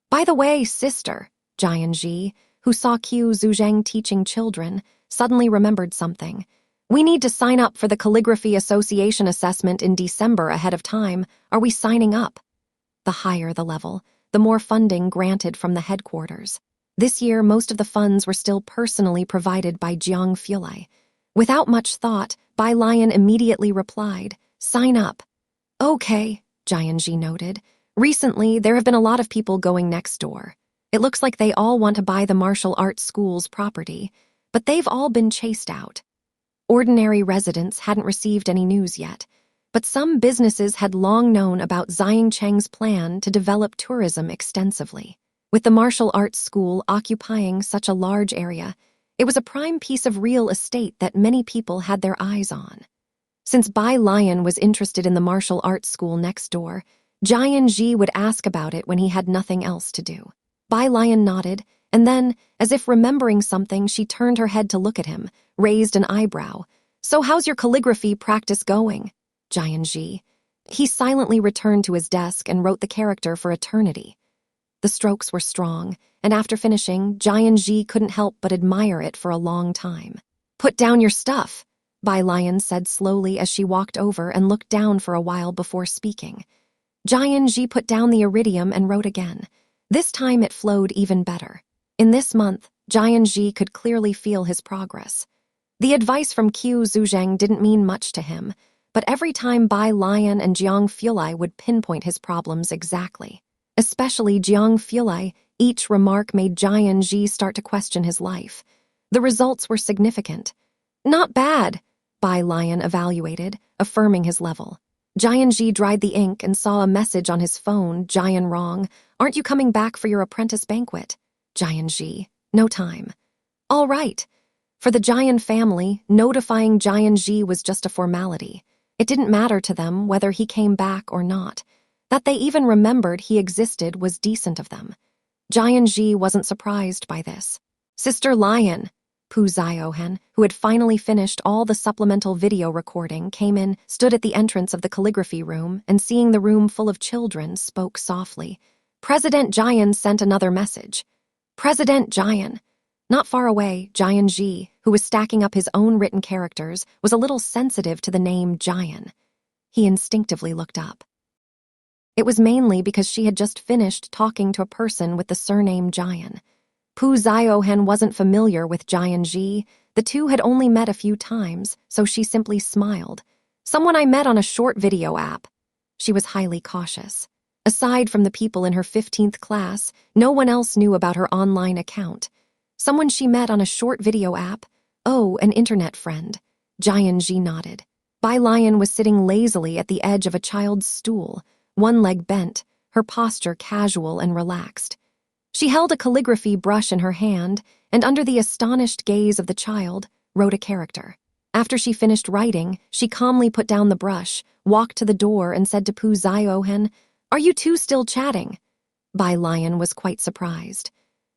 "By the way, sister," Jian Ji, who saw Qiu Zuzheng teaching children, suddenly remembered something. We need to sign up for the Calligraphy Association assessment in December ahead of time. Are we signing up? The higher the level, the more funding granted from the headquarters. This year, most of the funds were still personally provided by Jiang Fulai. Without much thought, Bai Lian immediately replied, "Sign up." "Okay," Jiang noted. "Recently, there have been a lot of people going next door. It looks like they all want to buy the martial arts school's property, but they've all been chased out." Ordinary residents hadn't received any news yet, but some businesses had long known about Zhang Cheng's plan to develop tourism extensively. With the martial arts school occupying such a large area, it was a prime piece of real estate that many people had their eyes on. Since Bai Lian was interested in the martial arts school next door, Jiang would ask about it when he had nothing else to do. Bai Lian nodded, and then, as if remembering something, she turned her head to look at him, raised an eyebrow. "So how's your calligraphy practice going?" Jiang. He silently returned to his desk and wrote the character for eternity. The strokes were strong, and after finishing, Jiang couldn't help but admire it for a long time. "Put down your stuff," Bai Lian said slowly as she walked over and looked down for a while before speaking. Jiang put down the iridium and wrote again. This time it flowed even better. In this month, Jiang could clearly feel his progress. The advice from Qiu Zuzhang didn't mean much to him, but every time Bai Lian and Jiang Fulai would pinpoint his problems exactly. Especially Jiang Fulai, each remark made Jiang start to question his life. The results were significant. "Not bad," Bai Lian evaluated, affirming his level. Jiang dried the ink and saw a message on his phone. "Jian wrong. Aren't you coming back for your apprentice banquet?" Jiang, "No time." "All right." For the Jian family, notifying Jiang was just a formality. It didn't matter to them whether he came back or not. That they even remembered he existed was decent of them. Jiang wasn't surprised by this. "Sister Lian," Pu Ziohen, who had finally finished all the supplemental video recording, came in, stood at the entrance of the calligraphy room, and seeing the room full of children, spoke softly. "President Jian sent another message." "President Jian." Not far away, Jiang, who was stacking up his own written characters, was a little sensitive to the name Jian. He instinctively looked up. It was mainly because she had just finished talking to a person with the surname Jian. Pu Ziohen wasn't familiar with Jiang. The two had only met a few times, so she simply smiled. "Someone I met on a short video app." She was highly cautious. Aside from the people in her 15th class, no one else knew about her online account. Someone she met on a short video app? Oh, an internet friend. Jiang nodded. Bai Lian was sitting lazily at the edge of a child's stool, one leg bent, her posture casual and relaxed. She held a calligraphy brush in her hand, and under the astonished gaze of the child, wrote a character. After she finished writing, she calmly put down the brush, walked to the door, and said to Pu Ziohen, "Are you two still chatting?" Bai Lian was quite surprised.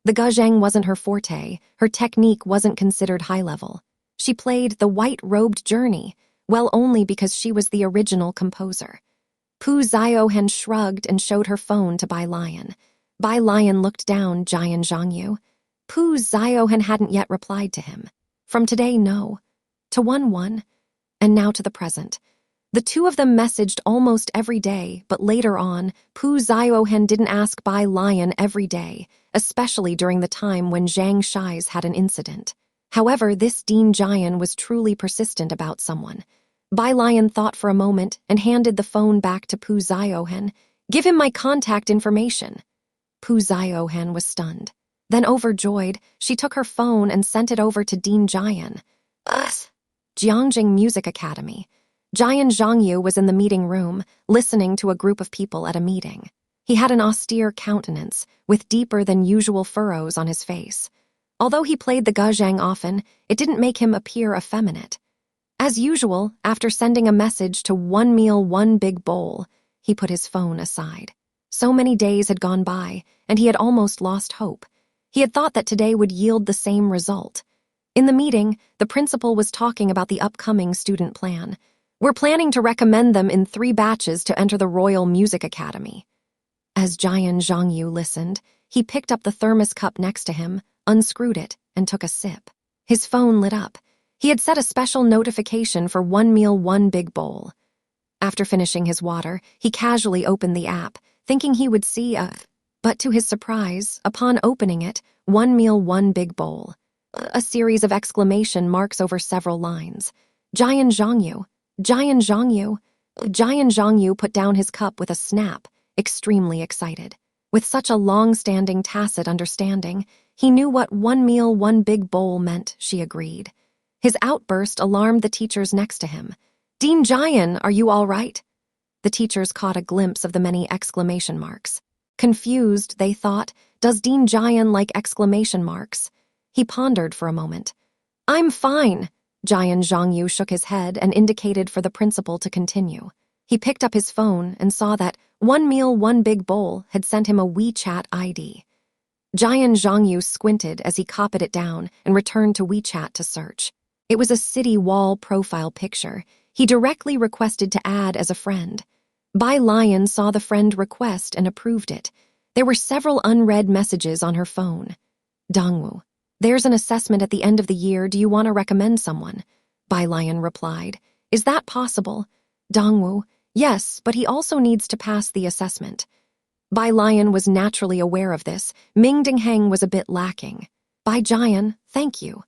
The guzheng wasn't her forte, her technique wasn't considered high-level. She played the white-robed journey, well only because she was the original composer. Pu Ziohen shrugged and showed her phone to Bai Lian. Bai Lian looked down. Jian Zhangyu. Pu Ziohen hadn't yet replied to him. From today, no. To 1-1. And now to the present. The two of them messaged almost every day, but later on, Pu Ziohen didn't ask Bai Lian every day, especially during the time when Zhang Shize had an incident. However, this Dean Jian was truly persistent about someone. Bai Lian thought for a moment and handed the phone back to Pu Ziohen. "Give him my contact information." Pu Ziohen was stunned. Then overjoyed, she took her phone and sent it over to Dean Jian. Jiangjing Music Academy. Jian Zhangyu was in the meeting room, listening to a group of people at a meeting. He had an austere countenance, with deeper than usual furrows on his face. Although he played the guzheng often, it didn't make him appear effeminate. As usual, after sending a message to "one meal, one big bowl," he put his phone aside. So many days had gone by, and he had almost lost hope. He had thought that today would yield the same result. In the meeting, the principal was talking about the upcoming student plan. "We're planning to recommend them in 3 batches to enter the Royal Music Academy." As Jian Zhangyu listened, he picked up the thermos cup next to him, unscrewed it, and took a sip. His phone lit up. He had set a special notification for one meal, one big bowl. After finishing his water, he casually opened the app, thinking he would see But to his surprise, upon opening it, one meal, one big bowl. A series of exclamation marks over several lines. Jian Zhangyu, Jian Zhangyu. Jian Zhangyu put down his cup with a snap, extremely excited. With such a long-standing tacit understanding, he knew what one meal, one big bowl meant, she agreed. His outburst alarmed the teachers next to him. Dean Jian, are you all right? The teachers caught a glimpse of the many exclamation marks. Confused, they thought, does Dean Jian like exclamation marks? He pondered for a moment. I'm fine. Jian Zhangyu shook his head and indicated for the principal to continue. He picked up his phone and saw that one meal, one big bowl had sent him a WeChat ID. Jian Zhangyu squinted as he copied it down and returned to WeChat to search. It was a city wall profile picture. He directly requested to add as a friend. Bai Lian saw the friend request and approved it. There were several unread messages on her phone. Dongwu. There's an assessment at the end of the year. Do you want to recommend someone? Bai Lian replied. Is that possible? Dongwu. Yes, but he also needs to pass the assessment. Bai Lian was naturally aware of this. Ming Dingheng was a bit lacking. Bai Jian, thank you.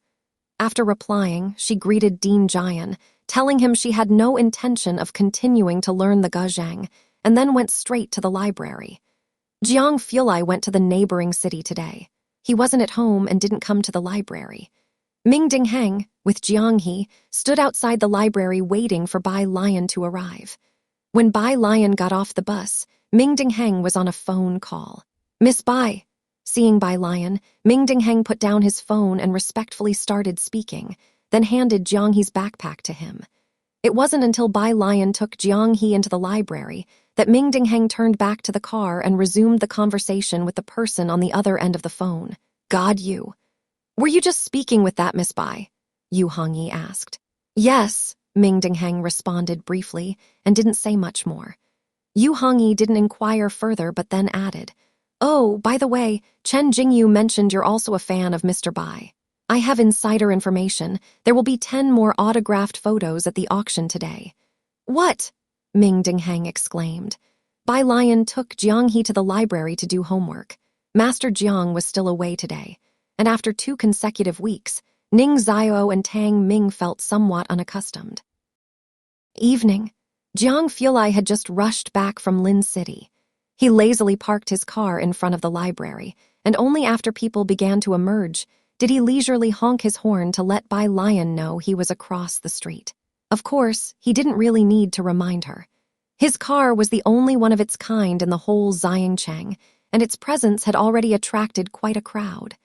After replying, she greeted Dean Jian, telling him she had no intention of continuing to learn the Guzheng, and then went straight to the library. Jiang Fulai went to the neighboring city today. He wasn't at home and didn't come to the library. Ming Dingheng, with Jiang He, stood outside the library waiting for Bai Lian to arrive. When Bai Lian got off the bus, Ming Dingheng was on a phone call. Miss Bai. Seeing Bai Lian, Ming Dingheng put down his phone and respectfully started speaking, then handed Jiang He's backpack to him. It wasn't until Bai Lian took Jiang He into the library that Ming Dingheng turned back to the car and resumed the conversation with the person on the other end of the phone. God, you. Were you just speaking with that Miss Bai? Yu Hongyi asked. Yes, Ming Dingheng responded briefly and didn't say much more. Yu Hongyi didn't inquire further but then added, Oh, by the way, Chen Jingyu mentioned you're also a fan of Mr. Bai. I have insider information. There will be 10 more autographed photos at the auction today. What? Ming Dingheng exclaimed. Bai Lian took Jiang He to the library to do homework. Master Jiang was still away today, and after 2 consecutive weeks, Ning Xiao and Tang Ming felt somewhat unaccustomed. Evening. Jiang Fulai had just rushed back from Lin City. He lazily parked his car in front of the library, and only after people began to emerge did he leisurely honk his horn to let Bai Lian know he was across the street. Of course, he didn't really need to remind her. His car was the only one of its kind in the whole Xiangcheng, and its presence had already attracted quite a crowd.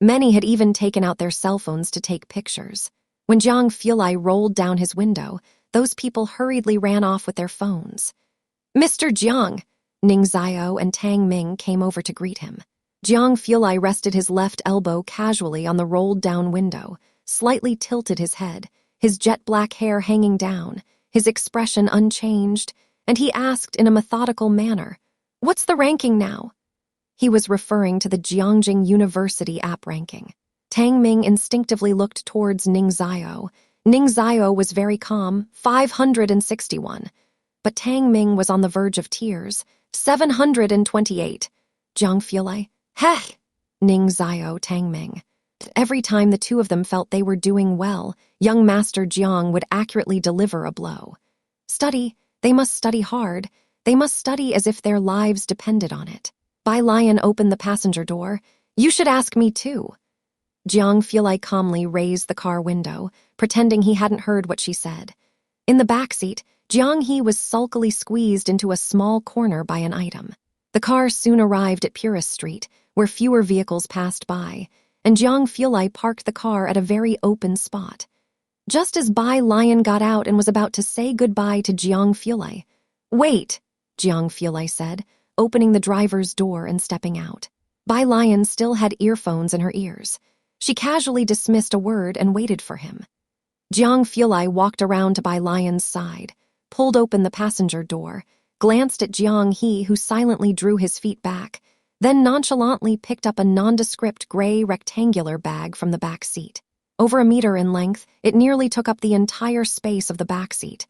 Many had even taken out their cell phones to take pictures. When Jiang Fulai rolled down his window, those people hurriedly ran off with their phones. Mr. Jiang! Ning Xiao and Tang Ming came over to greet him. Jiang Fulai rested his left elbow casually on the rolled-down window, slightly tilted his head, his jet-black hair hanging down, his expression unchanged, and he asked in a methodical manner, What's the ranking now? He was referring to the Jiangjing University app ranking. Tang Ming instinctively looked towards Ning Xiao. Ning Xiao was very calm, 561. But Tang Ming was on the verge of tears, 728. Jiang Fulai, heh! Ning Xiao, Tang Ming. Every time the two of them felt they were doing well, young Master Jiang would accurately deliver a blow. Study, they must study hard. They must study as if their lives depended on it. Bai Lian opened the passenger door. You should ask me too. Jiang Fulai calmly raised the car window, pretending he hadn't heard what she said. In the back seat, Jiang He was sulkily squeezed into a small corner by an item. The car soon arrived at Purist Street, where fewer vehicles passed by, and Jiang Fulai parked the car at a very open spot. Just as Bai Lian got out and was about to say goodbye to Jiang Fulai, Wait, Jiang Fulai said, opening the driver's door and stepping out. Bai Lian still had earphones in her ears. She casually dismissed a word and waited for him. Jiang Fulai walked around to Bai Lian's side, pulled open the passenger door, glanced at Jiang He, who silently drew his feet back, then nonchalantly picked up a nondescript gray rectangular bag from the back seat. Over a meter in length, it nearly took up the entire space of the back seat.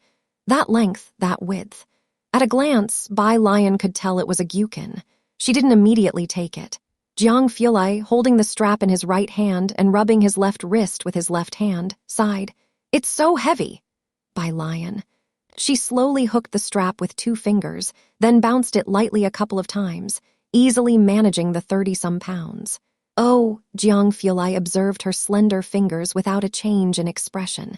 That length, that width. At a glance, Bai Lian could tell it was a gyukin. She didn't immediately take it. Jiang Fulai, holding the strap in his right hand and rubbing his left wrist with his left hand, sighed. "It's so heavy." Bai Lian. She slowly hooked the strap with 2 fingers, then bounced it lightly a couple of times, easily managing the 30-some pounds. "Oh," Jiang Fulai observed her slender fingers without a change in expression.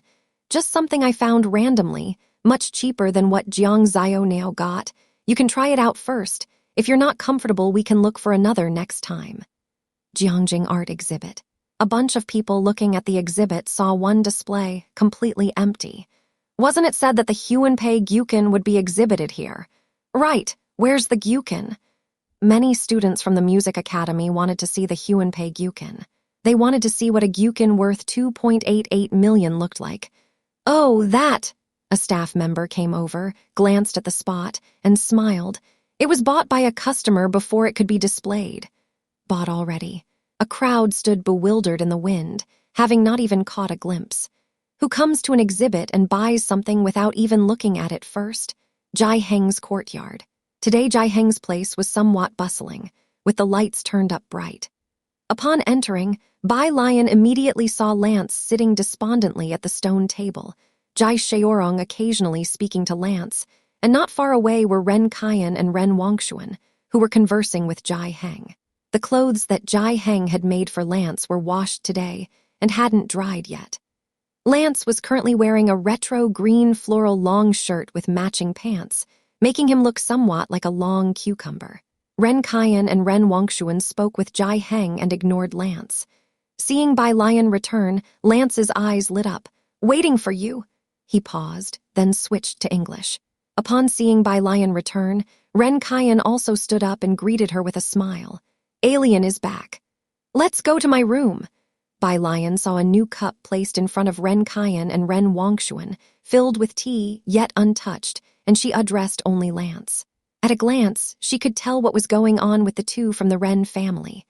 "Just something I found randomly, much cheaper than what Jiang Zionao got. You can try it out first. If you're not comfortable, we can look for another next time." Jiangjing Art Exhibit. A bunch of people looking at the exhibit saw one display, completely empty. Wasn't it said that the Huanpei Gyukin would be exhibited here? Right, where's the Gyukin? Many students from the music academy wanted to see the Huanpei Gyukin. They wanted to see what a Gyukin worth 2.88 million looked like. "Oh, that!" A staff member came over, glanced at the spot, and smiled. It was bought by a customer before it could be displayed. Bought already. A crowd stood bewildered in the wind, having not even caught a glimpse. Who comes to an exhibit and buys something without even looking at it first? Jai Heng's courtyard. Today Jai Heng's place was somewhat bustling, with the lights turned up bright. Upon entering, Bai Lian immediately saw Lance sitting despondently at the stone table, Jai Sheorong occasionally speaking to Lance, and not far away were Ren Kaiyan and Ren Wongshuan, who were conversing with Jai Heng. The clothes that Jai Heng had made for Lance were washed today and hadn't dried yet. Lance was currently wearing a retro green floral long shirt with matching pants, making him look somewhat like a long cucumber. Ren Kaiyan and Ren Wongshuan spoke with Jai Heng and ignored Lance. Seeing Bai Lian return, Lance's eyes lit up. "Waiting for you." He paused, then switched to English. Upon seeing Bai Lian return, Ren Kaiyan also stood up and greeted her with a smile. "Alien is back." "Let's go to my room." Bai Lian saw a new cup placed in front of Ren Kaiyan and Ren Wongshuan, filled with tea, yet untouched, and she addressed only Lance. At a glance, she could tell what was going on with the two from the Ren family.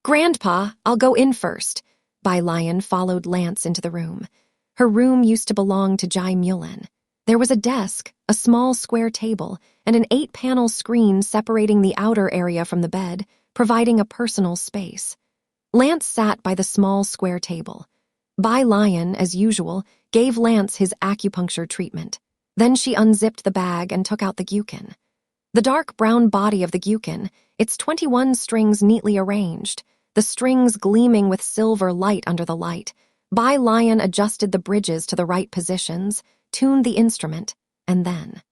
"Grandpa, I'll go in first." Bai Lian followed Lance into the room. Her room used to belong to Jai Mulin. There was a desk, a small square table, and an 8-panel screen separating the outer area from the bed, providing a personal space. Lance sat by the small square table. Bai Lian, as usual, gave Lance his acupuncture treatment. Then she unzipped the bag and took out the gyukin. The dark brown body of the gyukin, its 21 strings neatly arranged, the strings gleaming with silver light under the light. Bai Lian adjusted the bridges to the right positions, tuned the instrument, and then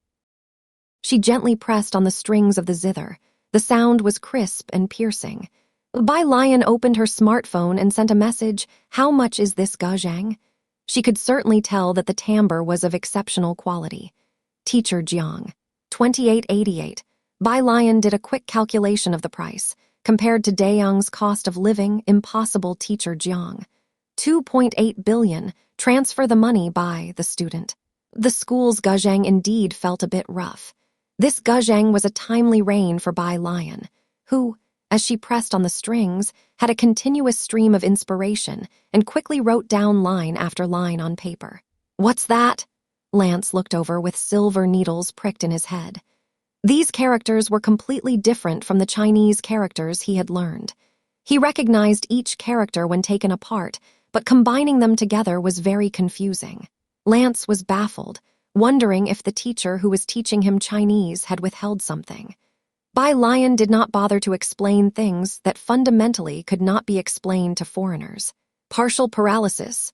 she gently pressed on the strings of the zither. The sound was crisp and piercing. Bai Lian opened her smartphone and sent a message, "How much is this gazhang?" She could certainly tell that the timbre was of exceptional quality. "Teacher Jiang, 2888. Bai Lian did a quick calculation of the price. Compared to Dayang's cost of living, impossible. Teacher Jiang. 2.8 billion. Transfer the money by the student. The school's gazhang indeed felt a bit rough. This gazhang was a timely rein for Bai Lian, who, as she pressed on the strings, had a continuous stream of inspiration and quickly wrote down line after line on paper. "What's that?" Lance looked over with silver needles pricked in his head. These characters were completely different from the Chinese characters he had learned. He recognized each character when taken apart, but combining them together was very confusing. Lance was baffled, wondering if the teacher who was teaching him Chinese had withheld something. Bai Lian did not bother to explain things that fundamentally could not be explained to foreigners. Partial paralysis.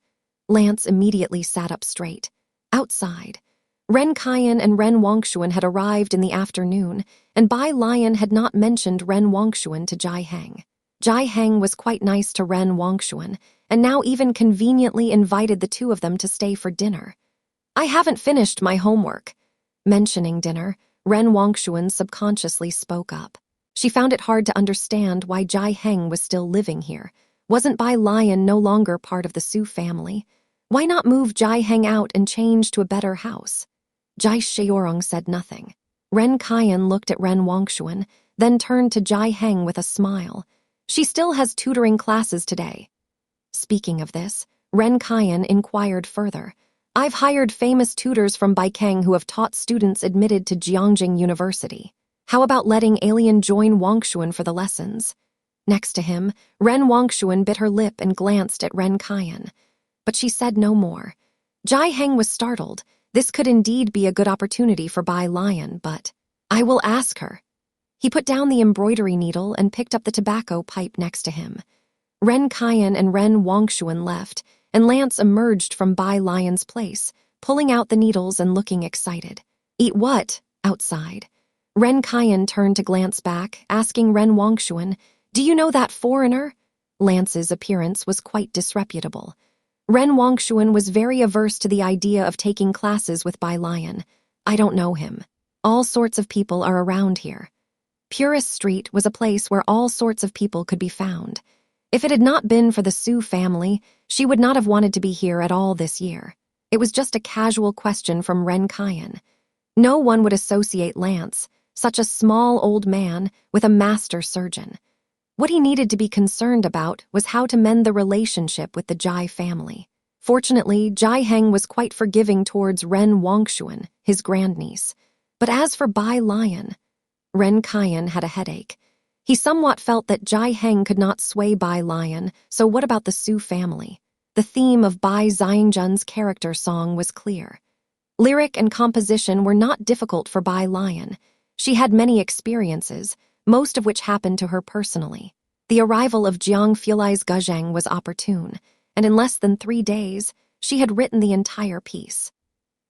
Lance immediately sat up straight. Outside, Ren Kaiyan and Ren Wongshuan had arrived in the afternoon, and Bai Lian had not mentioned Ren Wongshuan to Jai Heng. Jai Heng was quite nice to Ren Wongshuan, and now even conveniently invited the two of them to stay for dinner. "I haven't finished my homework." Mentioning dinner, Ren Wongshuan subconsciously spoke up. She found it hard to understand why Jai Heng was still living here. Wasn't Bai Lian no longer part of the Su family? Why not move Jai Heng out and change to a better house? Jai Sheorong said nothing. Ren Kaiyan looked at Ren Wongshuan, then turned to Jai Heng with a smile. "She still has tutoring classes today." Speaking of this, Ren Kaiyan inquired further. I've hired famous tutors from Baikeng who have taught students admitted to Jiangjing University. How about letting Alien join Wangshuan for the lessons? Next to him, Ren Wangshuan bit her lip and glanced at Ren Kaiyan. But she said no more. Jai Heng was startled. This could indeed be a good opportunity for Bai Lian, but I will ask her. He put down the embroidery needle and picked up the tobacco pipe next to him. Ren Kaiyan and Ren Wangshuan left, and Lance emerged from Bai Lian's place, pulling out the needles and looking excited. Eat what? Outside. Ren Kaiyan turned to glance back, asking Ren Wangshuan, do you know that foreigner? Lance's appearance was quite disreputable. Ren Wangshuan was very averse to the idea of taking classes with Bai Lian. I don't know him. All sorts of people are around here. Purist Street was a place where all sorts of people could be found. If it had not been for the Su family, she would not have wanted to be here at all this year. It was just a casual question from Ren Kaiyan. No one would associate Lance, such a small old man, with a master surgeon. What he needed to be concerned about was how to mend the relationship with the Jai family. Fortunately, Jai Heng was quite forgiving towards Ren Wangshuan, his grandniece. But as for Bai Lian, Ren Kaiyan had a headache. He somewhat felt that Jai Heng could not sway Bai Lian, so what about the Su family? The theme of Bai Xiangjun's character song was clear. Lyric and composition were not difficult for Bai Lian. She had many experiences, most of which happened to her personally. The arrival of Jiang Fulai's guzheng was opportune, and in less than 3 days, she had written the entire piece.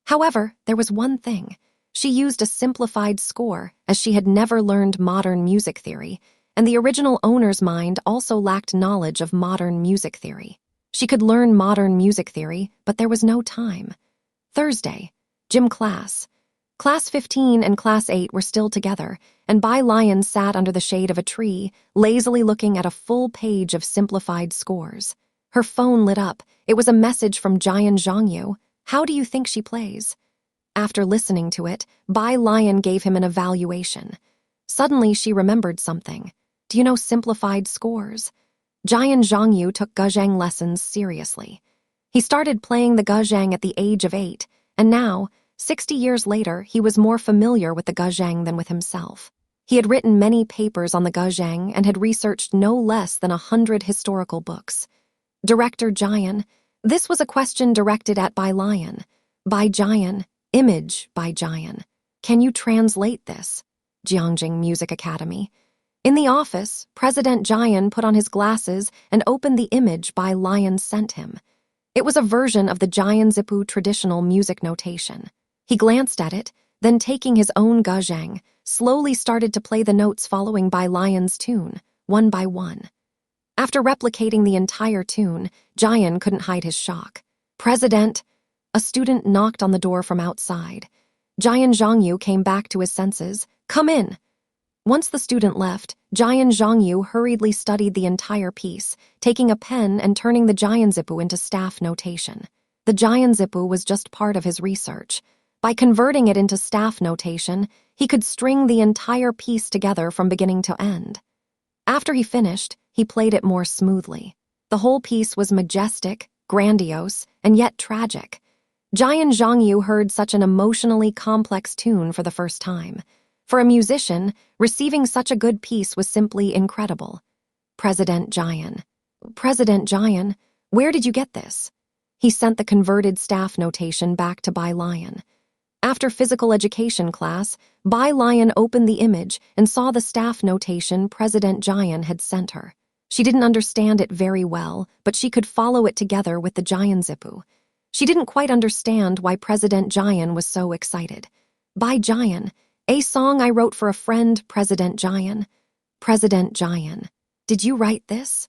However, there was one thing. She used a simplified score, as she had never learned modern music theory, and the original owner's mind also lacked knowledge of modern music theory. She could learn modern music theory, but there was no time. Thursday, gym class. Class 15 and Class 8 were still together, and Bai Lian sat under the shade of a tree, lazily looking at a full page of simplified scores. Her phone lit up. It was a message from Jian Zhangyu. How do you think she plays? After listening to it, Bai Lian gave him an evaluation. Suddenly she remembered something. Do you know simplified scores? Jian Zhangyu took guzheng lessons seriously. He started playing the guzheng at the age of 8, and now, 60 years later, he was more familiar with the guzheng than with himself. He had written many papers on the guzheng and had researched no less than 100 historical books. Director Jian, this was a question directed at Bai Lian. Bai Jian, image Bai Jian. Can you translate this? Jiangjing Music Academy. In the office, President Jian put on his glasses and opened the image Bai Lian sent him. It was a version of the Jianzipu traditional music notation. He glanced at it, then taking his own guzheng, slowly started to play the notes following Bai Lian's tune, one by one. After replicating the entire tune, Jian couldn't hide his shock. President! A student knocked on the door from outside. Jian Zhangyu came back to his senses. Come in! Once the student left, Jian Zhangyu hurriedly studied the entire piece, taking a pen and turning the Jianzipu into staff notation. The Jianzipu was just part of his research. By converting it into staff notation, he could string the entire piece together from beginning to end. After he finished, he played it more smoothly. The whole piece was majestic, grandiose, and yet tragic. Jian Zhangyu heard such an emotionally complex tune for the first time. For a musician, receiving such a good piece was simply incredible. President Jian, where did you get this? He sent the converted staff notation back to Bai Lian. After physical education class, Bai Lian opened the image and saw the staff notation President Jian had sent her. She didn't understand it very well, but she could follow it together with the Jianzipu. She didn't quite understand why President Jian was so excited. Bai Jian, a song I wrote for a friend, President Jian. President Jian, did you write this?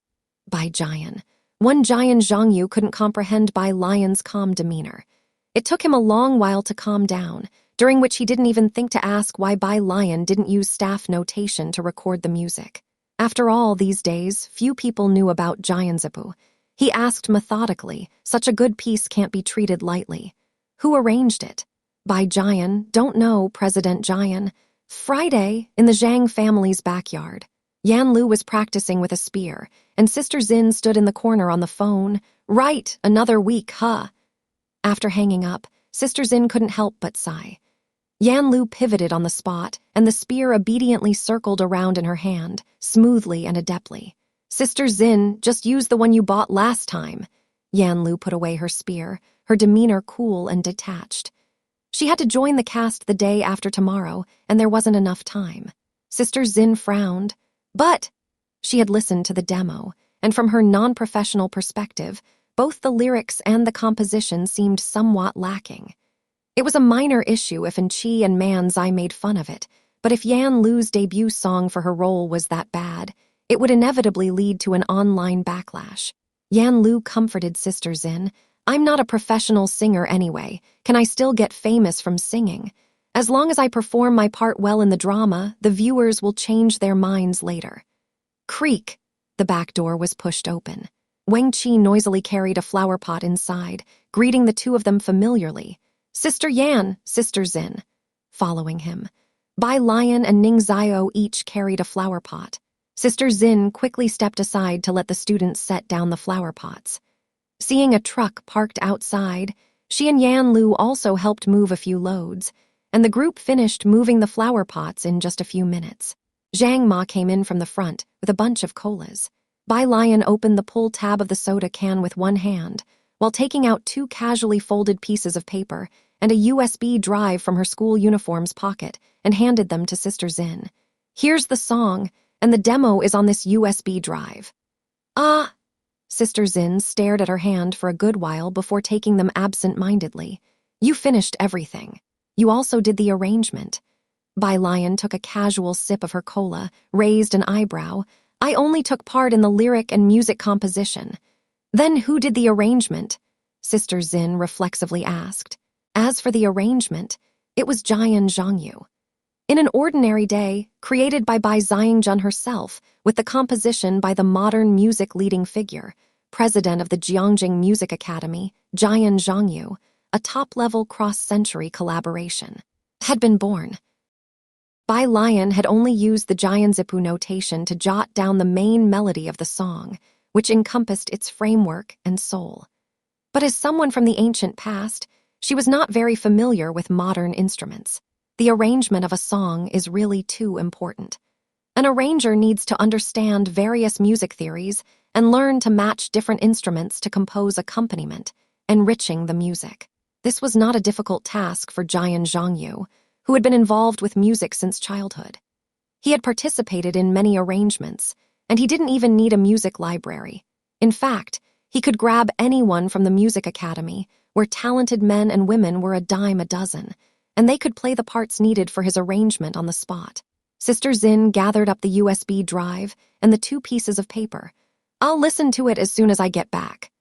Bai Jian. One Jian Zhangyu couldn't comprehend Bai Lian's calm demeanor. It took him a long while to calm down, during which he didn't even think to ask why Bai Lian didn't use staff notation to record the music. After all, these days, few people knew about Jianzipu. He asked methodically, such a good piece can't be treated lightly. Who arranged it? Bai Jian, don't know, President Jian. Friday, in the Zhang family's backyard. Yan Lu was practicing with a spear, and Sister Zin stood in the corner on the phone. Right, another week, huh? After hanging up, Sister Zin couldn't help but sigh. Yan Lu pivoted on the spot, and the spear obediently circled around in her hand, smoothly and adeptly. Sister Zin, just use the one you bought last time. Yan Lu put away her spear, her demeanor cool and detached. She had to join the cast the day after tomorrow, and there wasn't enough time. Sister Zin frowned. But she had listened to the demo, and from her non-professional perspective, both the lyrics and the composition seemed somewhat lacking. It was a minor issue if Chi and Manzai made fun of it, but if Yan Lu's debut song for her role was that bad, it would inevitably lead to an online backlash. Yan Lu comforted Sister Zin. I'm not a professional singer anyway. Can I still get famous from singing? As long as I perform my part well in the drama, the viewers will change their minds later. Creak! The back door was pushed open. Wang Chi noisily carried a flower pot inside, greeting the two of them familiarly. Sister Yan, Sister Zin. Following him, Bai Lian and Ning Zio each carried a flower pot. Sister Zin quickly stepped aside to let the students set down the flower pots. Seeing a truck parked outside, she and Yan Lu also helped move a few loads, and the group finished moving the flower pots in just a few minutes. Zhang Ma came in from the front with a bunch of colas. Bai Lian opened the pull tab of the soda can with one hand, while taking out 2 casually folded pieces of paper and a USB drive from her school uniform's pocket and handed them to Sister Zin. Here's the song, and the demo is on this USB drive. Ah! Sister Zin stared at her hand for a good while before taking them absent-mindedly. You finished everything. You also did the arrangement. Bai Lian took a casual sip of her cola, raised an eyebrow. I only took part in the lyric and music composition. Then who did the arrangement? Sister Zin reflexively asked. As for the arrangement, it was Jian Zhangyu. In an ordinary day, created by Bai Xiangjun herself, with the composition by the modern music leading figure, president of the Jiangjing Music Academy, Jian Zhangyu, a top-level cross-century collaboration, had been born. Bai Lian had only used the Jianzipu notation to jot down the main melody of the song, which encompassed its framework and soul. But as someone from the ancient past, she was not very familiar with modern instruments. The arrangement of a song is really too important. An arranger needs to understand various music theories and learn to match different instruments to compose accompaniment, enriching the music. This was not a difficult task for Jian Zhangyu, who had been involved with music since childhood. He had participated in many arrangements, and he didn't even need a music library. In fact, he could grab anyone from the music academy, where talented men and women were a dime a dozen, and they could play the parts needed for his arrangement on the spot. Sister Zin gathered up the USB drive and the 2 pieces of paper. I'll listen to it as soon as I get back.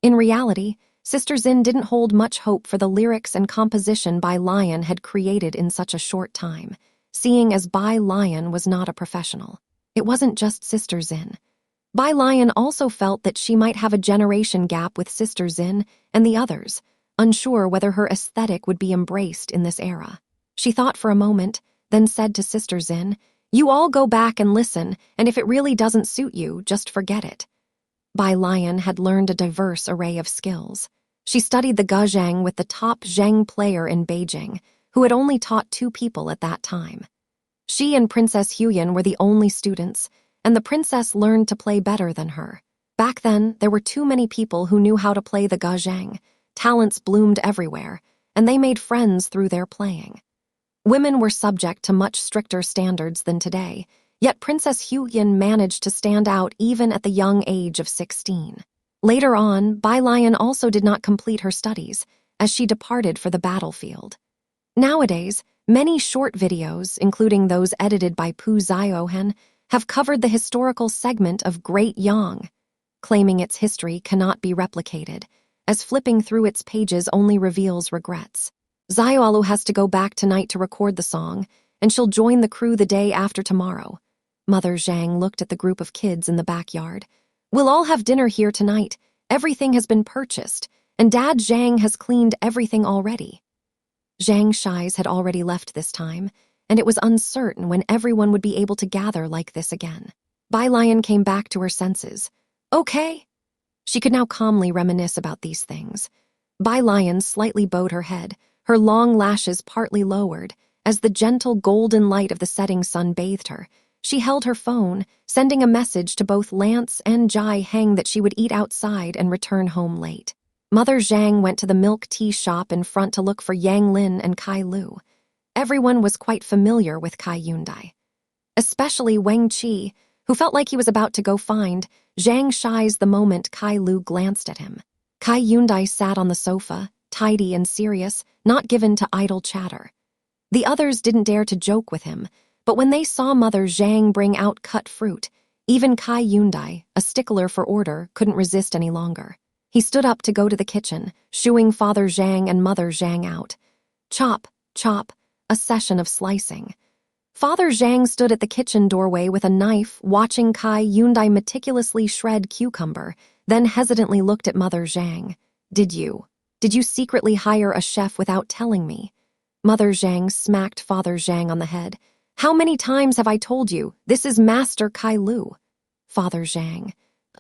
In reality, Sister Zin didn't hold much hope for the lyrics and composition Bai Lian had created in such a short time, seeing as Bai Lian was not a professional. It wasn't just Sister Zin. Bai Lian also felt that she might have a generation gap with Sister Zin and the others, unsure whether her aesthetic would be embraced in this era. She thought for a moment, then said to Sister Zin, You all go back and listen, and if it really doesn't suit you, just forget it. Bai Lian had learned a diverse array of skills. She studied the guzheng with the top zheng player in Beijing, who had only taught 2 people at that time. She and Princess Huyan were the only students, and the princess learned to play better than her. Back then, there were too many people who knew how to play the guzheng. Talents bloomed everywhere, and they made friends through their playing. Women were subject to much stricter standards than today, yet Princess Huyan managed to stand out even at the young age of 16. Later on, Bai Lian also did not complete her studies, as she departed for the battlefield. Nowadays, many short videos, including those edited by Pu Ziohen, have covered the historical segment of Great Yang, claiming its history cannot be replicated, as flipping through its pages only reveals regrets. Xiaolu has to go back tonight to record the song, and she'll join the crew the day after tomorrow. Mother Zhang looked at the group of kids in the backyard. We'll all have dinner here tonight. Everything has been purchased, and Dad Zhang has cleaned everything already. Zhang Shize had already left this time, and it was uncertain when everyone would be able to gather like this again. Bai Lian came back to her senses. Okay. She could now calmly reminisce about these things. Bai Lian slightly bowed her head, her long lashes partly lowered. As the gentle golden light of the setting sun bathed her, she held her phone, sending a message to both Lance and Jai Heng that she would eat outside and return home late. Mother Zhang went to the milk tea shop in front to look for Yang Lin and Kai Lu. Everyone was quite familiar with Kai Yundai, especially Wang Qi, who felt like he was about to go find Zhang Shize the moment Kai Lu glanced at him. Kai Yundai sat on the sofa, tidy and serious, not given to idle chatter. The others didn't dare to joke with him, but when they saw Mother Zhang bring out cut fruit, even Kai Yundai, a stickler for order, couldn't resist any longer. He stood up to go to the kitchen, shooing Father Zhang and Mother Zhang out. Chop, chop, a session of slicing. Father Zhang stood at the kitchen doorway with a knife, watching Kai Yundai meticulously shred cucumber, then hesitantly looked at Mother Zhang. Did you secretly hire a chef without telling me? Mother Zhang smacked Father Zhang on the head. How many times have I told you, this is Master Kai Lu? Father Zhang.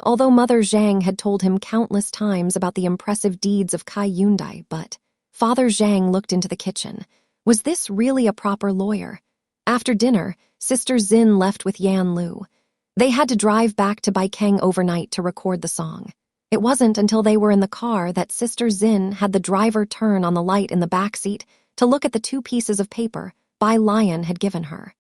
Although Mother Zhang had told him countless times about the impressive deeds of Kai Yundai, but Father Zhang looked into the kitchen. Was this really a proper lawyer? After dinner, Sister Xin left with Yan Lu. They had to drive back to Baikeng overnight to record the song. It wasn't until they were in the car that Sister Xin had the driver turn on the light in the back seat to look at the 2 pieces of paper Bai Lian had given her.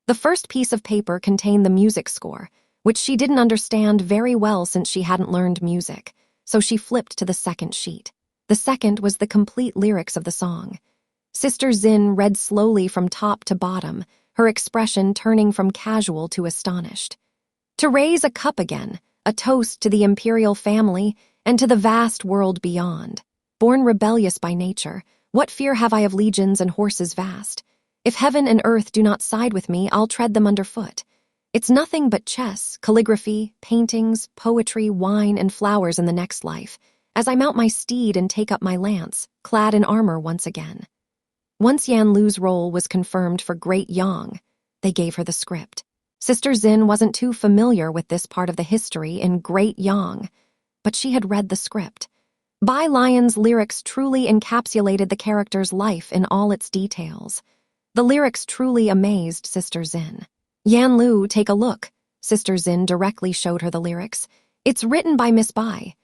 The first piece of paper contained the music score, which she didn't understand very well since she hadn't learned music, so she flipped to the second sheet. The second was the complete lyrics of the song. Sister Xin read slowly from top to bottom, her expression turning from casual to astonished. To raise a cup again, a toast to the imperial family and to the vast world beyond. Born rebellious by nature, what fear have I of legions and horses vast? If heaven and earth do not side with me, I'll tread them underfoot. It's nothing but chess, calligraphy, paintings, poetry, wine, and flowers in the next life, as I mount my steed and take up my lance, clad in armor once again. Once Yan Lu's role was confirmed for Great Yang, they gave her the script. Sister Xin wasn't too familiar with this part of the history in Great Yang, but she had read the script. Bai Lian's lyrics truly encapsulated the character's life in all its details. The lyrics truly amazed Sister Xin. Yan Lu, take a look. Sister Xin directly showed her the lyrics. It's written by Miss Bai.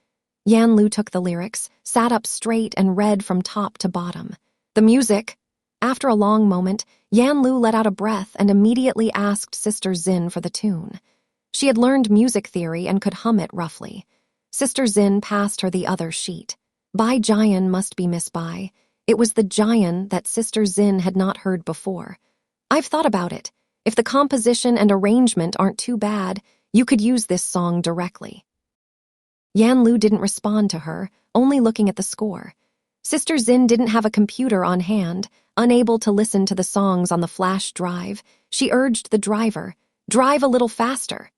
Yan Lu took the lyrics, sat up straight and read from top to bottom. The music. After a long moment, Yan Lu let out a breath and immediately asked Sister Xin for the tune. She had learned music theory and could hum it roughly. Sister Xin passed her the other sheet. Bai Jian must be Miss Bai. It was the Jian that Sister Xin had not heard before. I've thought about it. If the composition and arrangement aren't too bad, you could use this song directly. Yan Lu didn't respond to her, only looking at the score. Sister Xin didn't have a computer on hand. Unable to listen to the songs on the flash drive, she urged the driver, drive a little faster.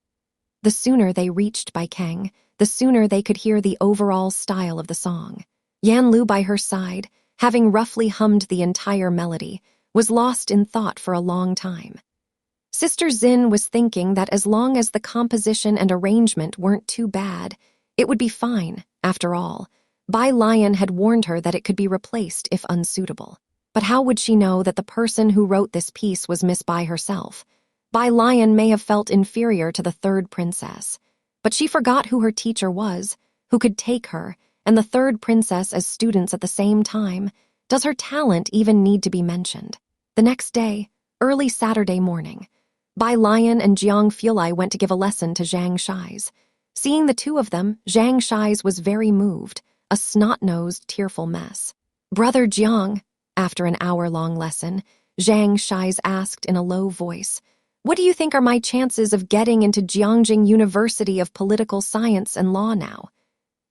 The sooner they reached Baikeng, the sooner they could hear the overall style of the song. Yan Lu by her side, having roughly hummed the entire melody, was lost in thought for a long time. Sister Xin was thinking that as long as the composition and arrangement weren't too bad, it would be fine, after all. Bai Lian had warned her that it could be replaced if unsuitable. But how would she know that the person who wrote this piece was Miss Bai herself? Bai Lian may have felt inferior to the third princess, but she forgot who her teacher was, who could take her, and the third princess as students at the same time. Does her talent even need to be mentioned? The next day, early Saturday morning, Bai Lian and Jiang Fulai went to give a lesson to Zhang Shize. Seeing the 2 of them, Zhang Shize was very moved, a snot-nosed, tearful mess. Brother Jiang, after an hour-long lesson, Zhang Shize asked in a low voice, what do you think are my chances of getting into Jiangjing University of Political Science and Law now?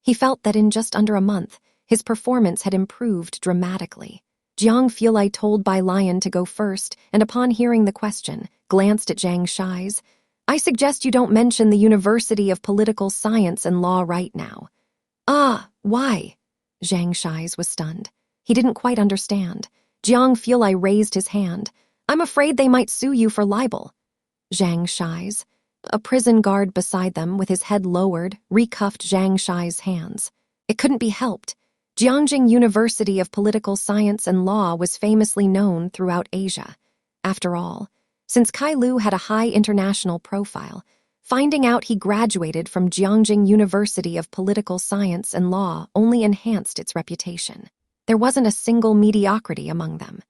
He felt that in just under a month, his performance had improved dramatically. Jiang Fulai told Bai Lian to go first, and upon hearing the question, glanced at Zhang Shize. I suggest you don't mention the University of Political Science and Law right now. Ah, why? Zhang Shize was stunned. He didn't quite understand. Jiang Fulai raised his hand. I'm afraid they might sue you for libel. Zhang Shize. A prison guard beside them, with his head lowered, recuffed Zhang Shize's hands. It couldn't be helped. Jiangning University of Political Science and Law was famously known throughout Asia. After all, since Kai Lu had a high international profile, finding out he graduated from Jiangning University of Political Science and Law only enhanced its reputation. There wasn't a single mediocrity among them.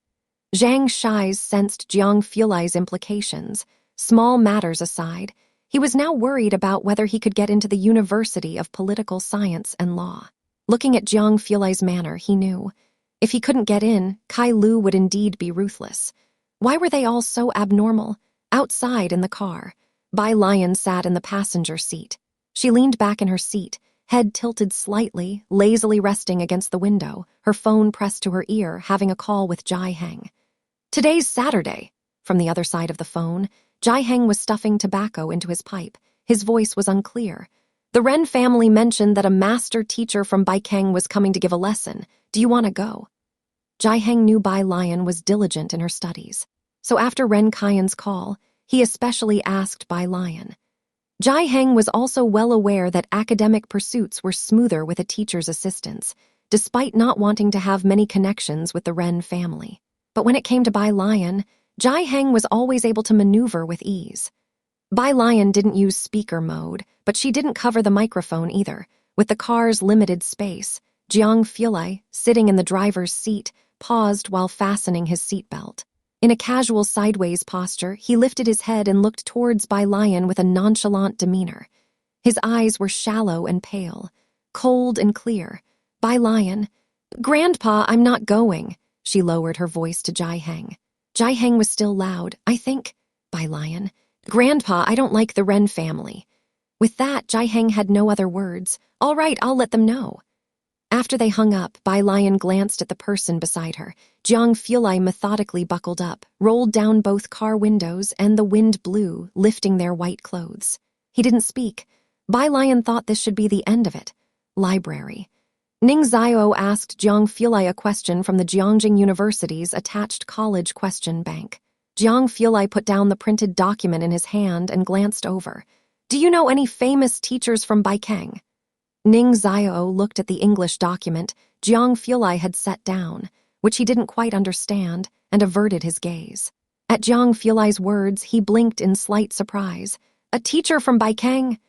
Zhang Shize sensed Jiang Fulai's implications. Small matters aside, he was now worried about whether he could get into the University of Political Science and Law. Looking at Jiang Fulai's manner, he knew. If he couldn't get in, Kai Lu would indeed be ruthless. Why were they all so abnormal? Outside in the car, Bai Lian sat in the passenger seat. She leaned back in her seat, head tilted slightly, lazily resting against the window, her phone pressed to her ear, having a call with Jai Heng. "Today's Saturday." From the other side of the phone, Jai Heng was stuffing tobacco into his pipe. His voice was unclear. "The Ren family mentioned that a master teacher from Baikeng was coming to give a lesson. Do you want to go?" Jai Heng knew Bai Lian was diligent in her studies. So after Ren Kaien's call, he especially asked Bai Lian. Jai Heng was also well aware that academic pursuits were smoother with a teacher's assistance, despite not wanting to have many connections with the Ren family. But when it came to Bai Lian, Jai Heng was always able to maneuver with ease. Bai Lian didn't use speaker mode, but she didn't cover the microphone either. With the car's limited space, Jiang Fulai, sitting in the driver's seat, paused while fastening his seatbelt. In a casual sideways posture, he lifted his head and looked towards Bai Lian with a nonchalant demeanor. His eyes were shallow and pale, cold and clear. "Bai Lian, Grandpa, I'm not going." She lowered her voice to Jai Heng. Jai Heng was still loud. "I think, Bai Lian, Grandpa, I don't like the Ren family." With that, Jai Heng had no other words. "All right, I'll let them know." After they hung up, Bai Lian glanced at the person beside her. Jiang Fulai methodically buckled up, rolled down both car windows, and the wind blew, lifting their white clothes. He didn't speak. Bai Lian thought this should be the end of it. Library. Ning Xiao asked Jiang Fulai a question from the Jiangning University's attached college question bank. Jiang Fulai put down the printed document in his hand and glanced over. "Do you know any famous teachers from Baikeng?" Ning Xiao looked at the English document Jiang Fulai had set down, which he didn't quite understand, and averted his gaze. At Jiang Fulai's words, he blinked in slight surprise. "A teacher from Baikeng?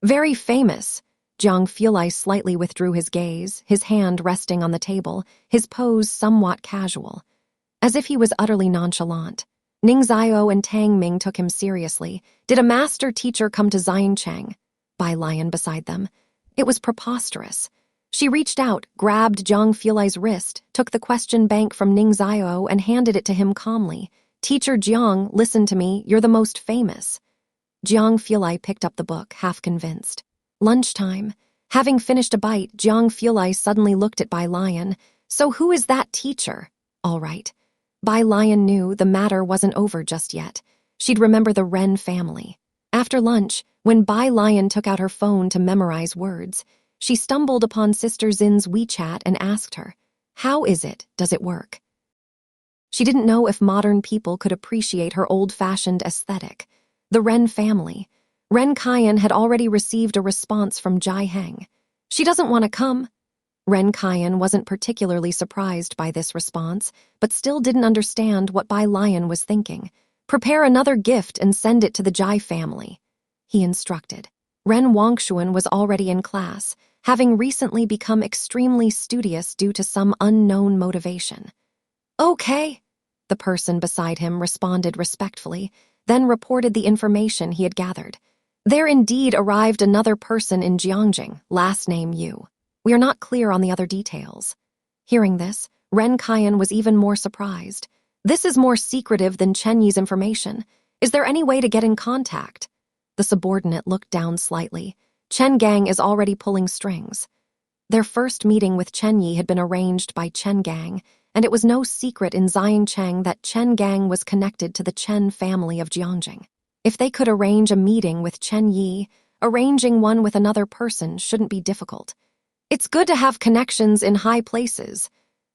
Very famous." Jiang Fulai slightly withdrew his gaze, his hand resting on the table, his pose somewhat casual, as if he was utterly nonchalant. Ning Xiao and Tang Ming took him seriously. "Did a master teacher come to Xiancheng?" Bai Lian beside them. It was preposterous. She reached out, grabbed Jiang Fulai's wrist, took the question bank from Ning Xiao and handed it to him calmly. "Teacher Jiang, listen to me, you're the most famous." Jiang Fulai picked up the book, half convinced. Lunchtime. Having finished a bite, Jiang Fulai suddenly looked at Bai Lian. "So who is that teacher?" "All right." Bai Lian knew the matter wasn't over just yet. She'd remember the Ren family. After lunch, when Bai Lian took out her phone to memorize words, she stumbled upon Sister Zin's WeChat and asked her, "How is it? Does it work?" She didn't know if modern people could appreciate her old-fashioned aesthetic. The Ren family. Ren Kaian had already received a response from Jai Heng. "She doesn't want to come." Ren Kaian wasn't particularly surprised by this response, but still didn't understand what Bai Lian was thinking. "Prepare another gift and send it to the Jai family," he instructed. Ren Wangshuan was already in class, having recently become extremely studious due to some unknown motivation. "Okay," the person beside him responded respectfully, then reported the information he had gathered. "There indeed arrived another person in Jiangning, last name Yu. We are not clear on the other details." Hearing this, Ren Kaian was even more surprised. "This is more secretive than Chen Yi's information. Is there any way to get in contact?" The subordinate looked down slightly. "Chen Gang is already pulling strings." Their first meeting with Chen Yi had been arranged by Chen Gang, and it was no secret in Xiancheng that Chen Gang was connected to the Chen family of Jiangning. If they could arrange a meeting with Chen Yi, arranging one with another person shouldn't be difficult. "It's good to have connections in high places."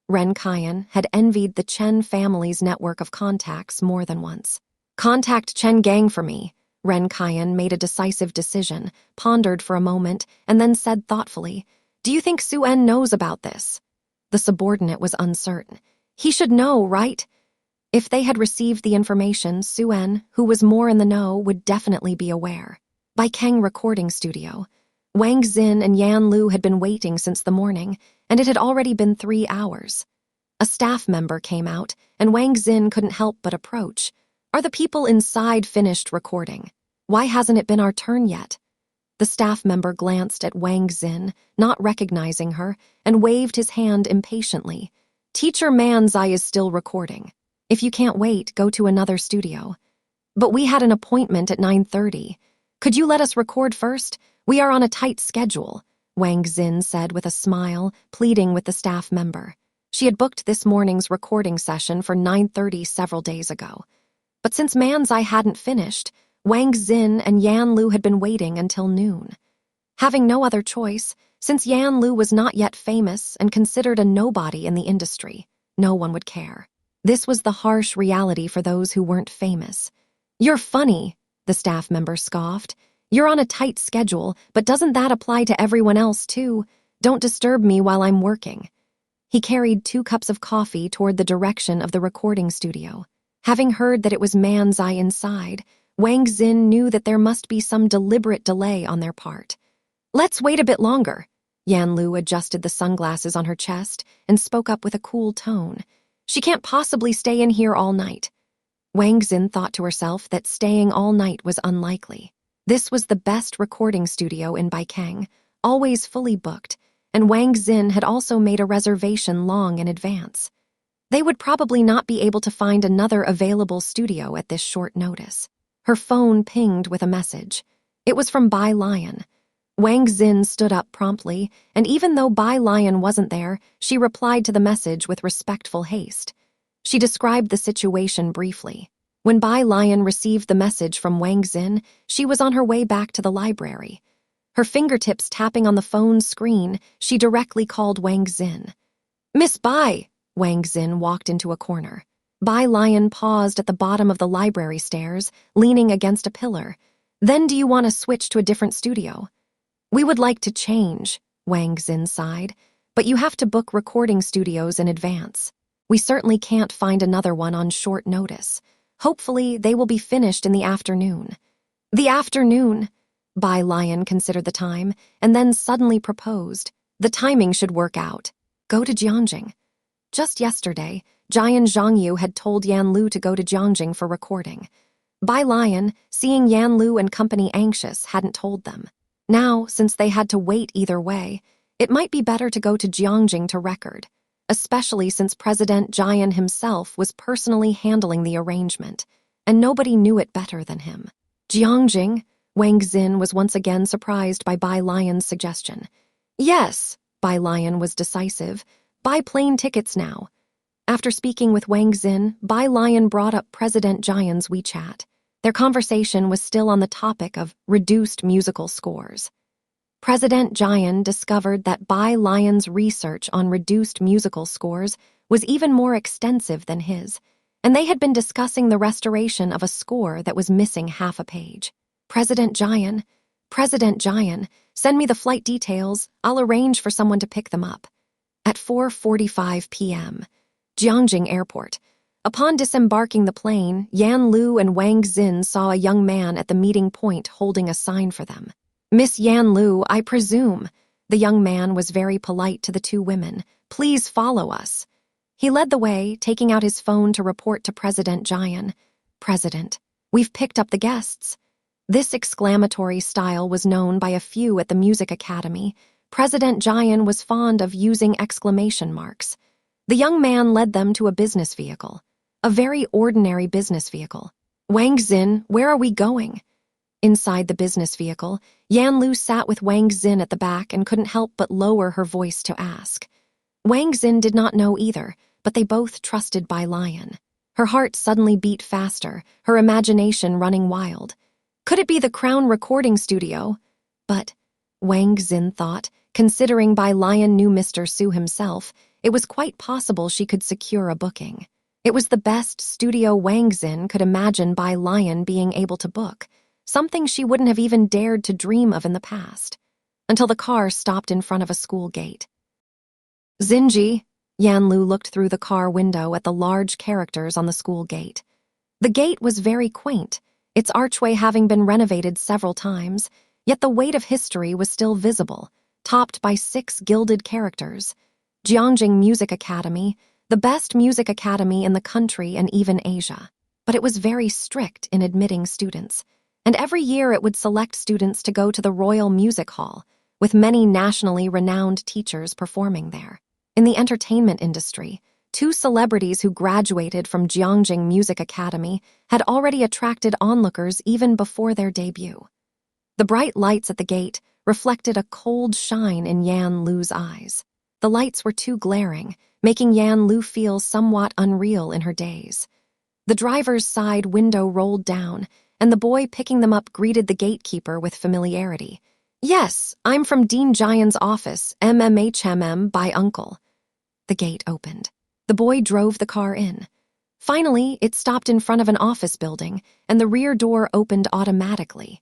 Ren Kaian had envied the Chen family's network of contacts more than once. "Contact Chen Gang for me," Ren Kaiyan made a decisive decision, pondered for a moment, and then said thoughtfully, "Do you think Su-en knows about this?" The subordinate was uncertain. He should know, right? If they had received the information, Su-en, who was more in the know, would definitely be aware. Bai Keng recording studio. Wang Xin and Yan Lu had been waiting since the morning, and it had already been 3 hours. A staff member came out, and Wang Xin couldn't help but approach. "Are the people inside finished recording? Why hasn't it been our turn yet?" The staff member glanced at Wang Xin, not recognizing her, and waved his hand impatiently. "Teacher Manzai is still recording. If you can't wait, go to another studio." "But we had an appointment at 9:30. Could you let us record first? We are on a tight schedule," Wang Xin said with a smile, pleading with the staff member. She had booked this morning's recording session for 9:30 several days ago. But since Manzai hadn't finished, Wang Xin and Yan Lu had been waiting until noon. Having no other choice, since Yan Lu was not yet famous and considered a nobody in the industry, no one would care. This was the harsh reality for those who weren't famous. "You're funny," the staff member scoffed. "You're on a tight schedule, but doesn't that apply to everyone else too? Don't disturb me while I'm working." He carried 2 cups of coffee toward the direction of the recording studio. Having heard that it was Manzai inside, Wang Xin knew that there must be some deliberate delay on their part. "Let's wait a bit longer." Yan Lu adjusted the sunglasses on her chest and spoke up with a cool tone. "She can't possibly stay in here all night." Wang Xin thought to herself that staying all night was unlikely. This was the best recording studio in Baikeng, always fully booked, and Wang Xin had also made a reservation long in advance. They would probably not be able to find another available studio at this short notice. Her phone pinged with a message. It was from Bai Lian. Wang Xin stood up promptly, and even though Bai Lian wasn't there, she replied to the message with respectful haste. She described the situation briefly. When Bai Lian received the message from Wang Xin, she was on her way back to the library. Her fingertips tapping on the phone's screen, she directly called Wang Xin. "Miss Bai!" Wang Xin walked into a corner. Bai Lian paused at the bottom of the library stairs, leaning against a pillar. "Then do you want to switch to a different studio?" "We would like to change," Wang Xin sighed, "but you have to book recording studios in advance. We certainly can't find another one on short notice. Hopefully, they will be finished in the afternoon." "The afternoon?" Bai Lian considered the time, and then suddenly proposed. "The timing should work out. Go to Jiangjing." Just yesterday, Jian Zhangyu had told Yan Lu to go to Jiangjing for recording. Bai Lian, seeing Yan Lu and company anxious, hadn't told them. Now, since they had to wait either way, it might be better to go to Jiangjing to record, especially since President Jian himself was personally handling the arrangement, and nobody knew it better than him. "Jiangjing?" Wang Xin was once again surprised by Bai Lian's suggestion. "Yes," Bai Lian was decisive. "Buy plane tickets now." After speaking with Wang Xin, Bai Lian brought up President Jian's WeChat. Their conversation was still on the topic of reduced musical scores. President Jian discovered that Bai Lian's research on reduced musical scores was even more extensive than his, and they had been discussing the restoration of a score that was missing half a page. President Jian, send me the flight details. I'll arrange for someone to pick them up." At 4:45 p.m., Jiangjing Airport. Upon disembarking the plane, Yan Lu and Wang Xin saw a young man at the meeting point holding a sign for them. "Miss Yan Lu, I presume." The young man was very polite to the 2 women. "Please follow us." He led the way, taking out his phone to report to President Jian. "President, we've picked up the guests." This exclamatory style was known by a few at the music academy. President Jian was fond of using exclamation marks. The young man led them to a business vehicle. A very ordinary business vehicle. "Wang Xin, where are we going?" Inside the business vehicle, Yan Lu sat with Wang Xin at the back and couldn't help but lower her voice to ask. Wang Xin did not know either, but they both trusted Bai Lian. Her heart suddenly beat faster, her imagination running wild. Could it be the Crown recording studio? But, Wang Xin thought, considering Bai Lian knew Mr. Su himself, it was quite possible she could secure a booking. It was the best studio Wang Xin could imagine Bai Lian being able to book. something she wouldn't have even dared to dream of in the past, until the car stopped in front of a school gate. Xinji, Yanlu looked through the car window at the large characters on the school gate. The gate was very quaint, its archway having been renovated several times, yet the weight of history was still visible, topped by 6 gilded characters. Jiangjing Music Academy, the best music academy in the country and even Asia. But it was very strict in admitting students, and every year it would select students to go to the Royal Music Hall, with many nationally renowned teachers performing there. In the entertainment industry, 2 celebrities who graduated from Jiangjing Music Academy had already attracted onlookers even before their debut. The bright lights at the gate reflected a cold shine in Yan Lu's eyes. The lights were too glaring, making Yan Lu feel somewhat unreal in her daze. The driver's side window rolled down, and the boy picking them up greeted the gatekeeper with familiarity. "Yes, I'm from Dean Jian's office, MMHMM by Uncle." The gate opened. The boy drove the car in. Finally, it stopped in front of an office building, and the rear door opened automatically.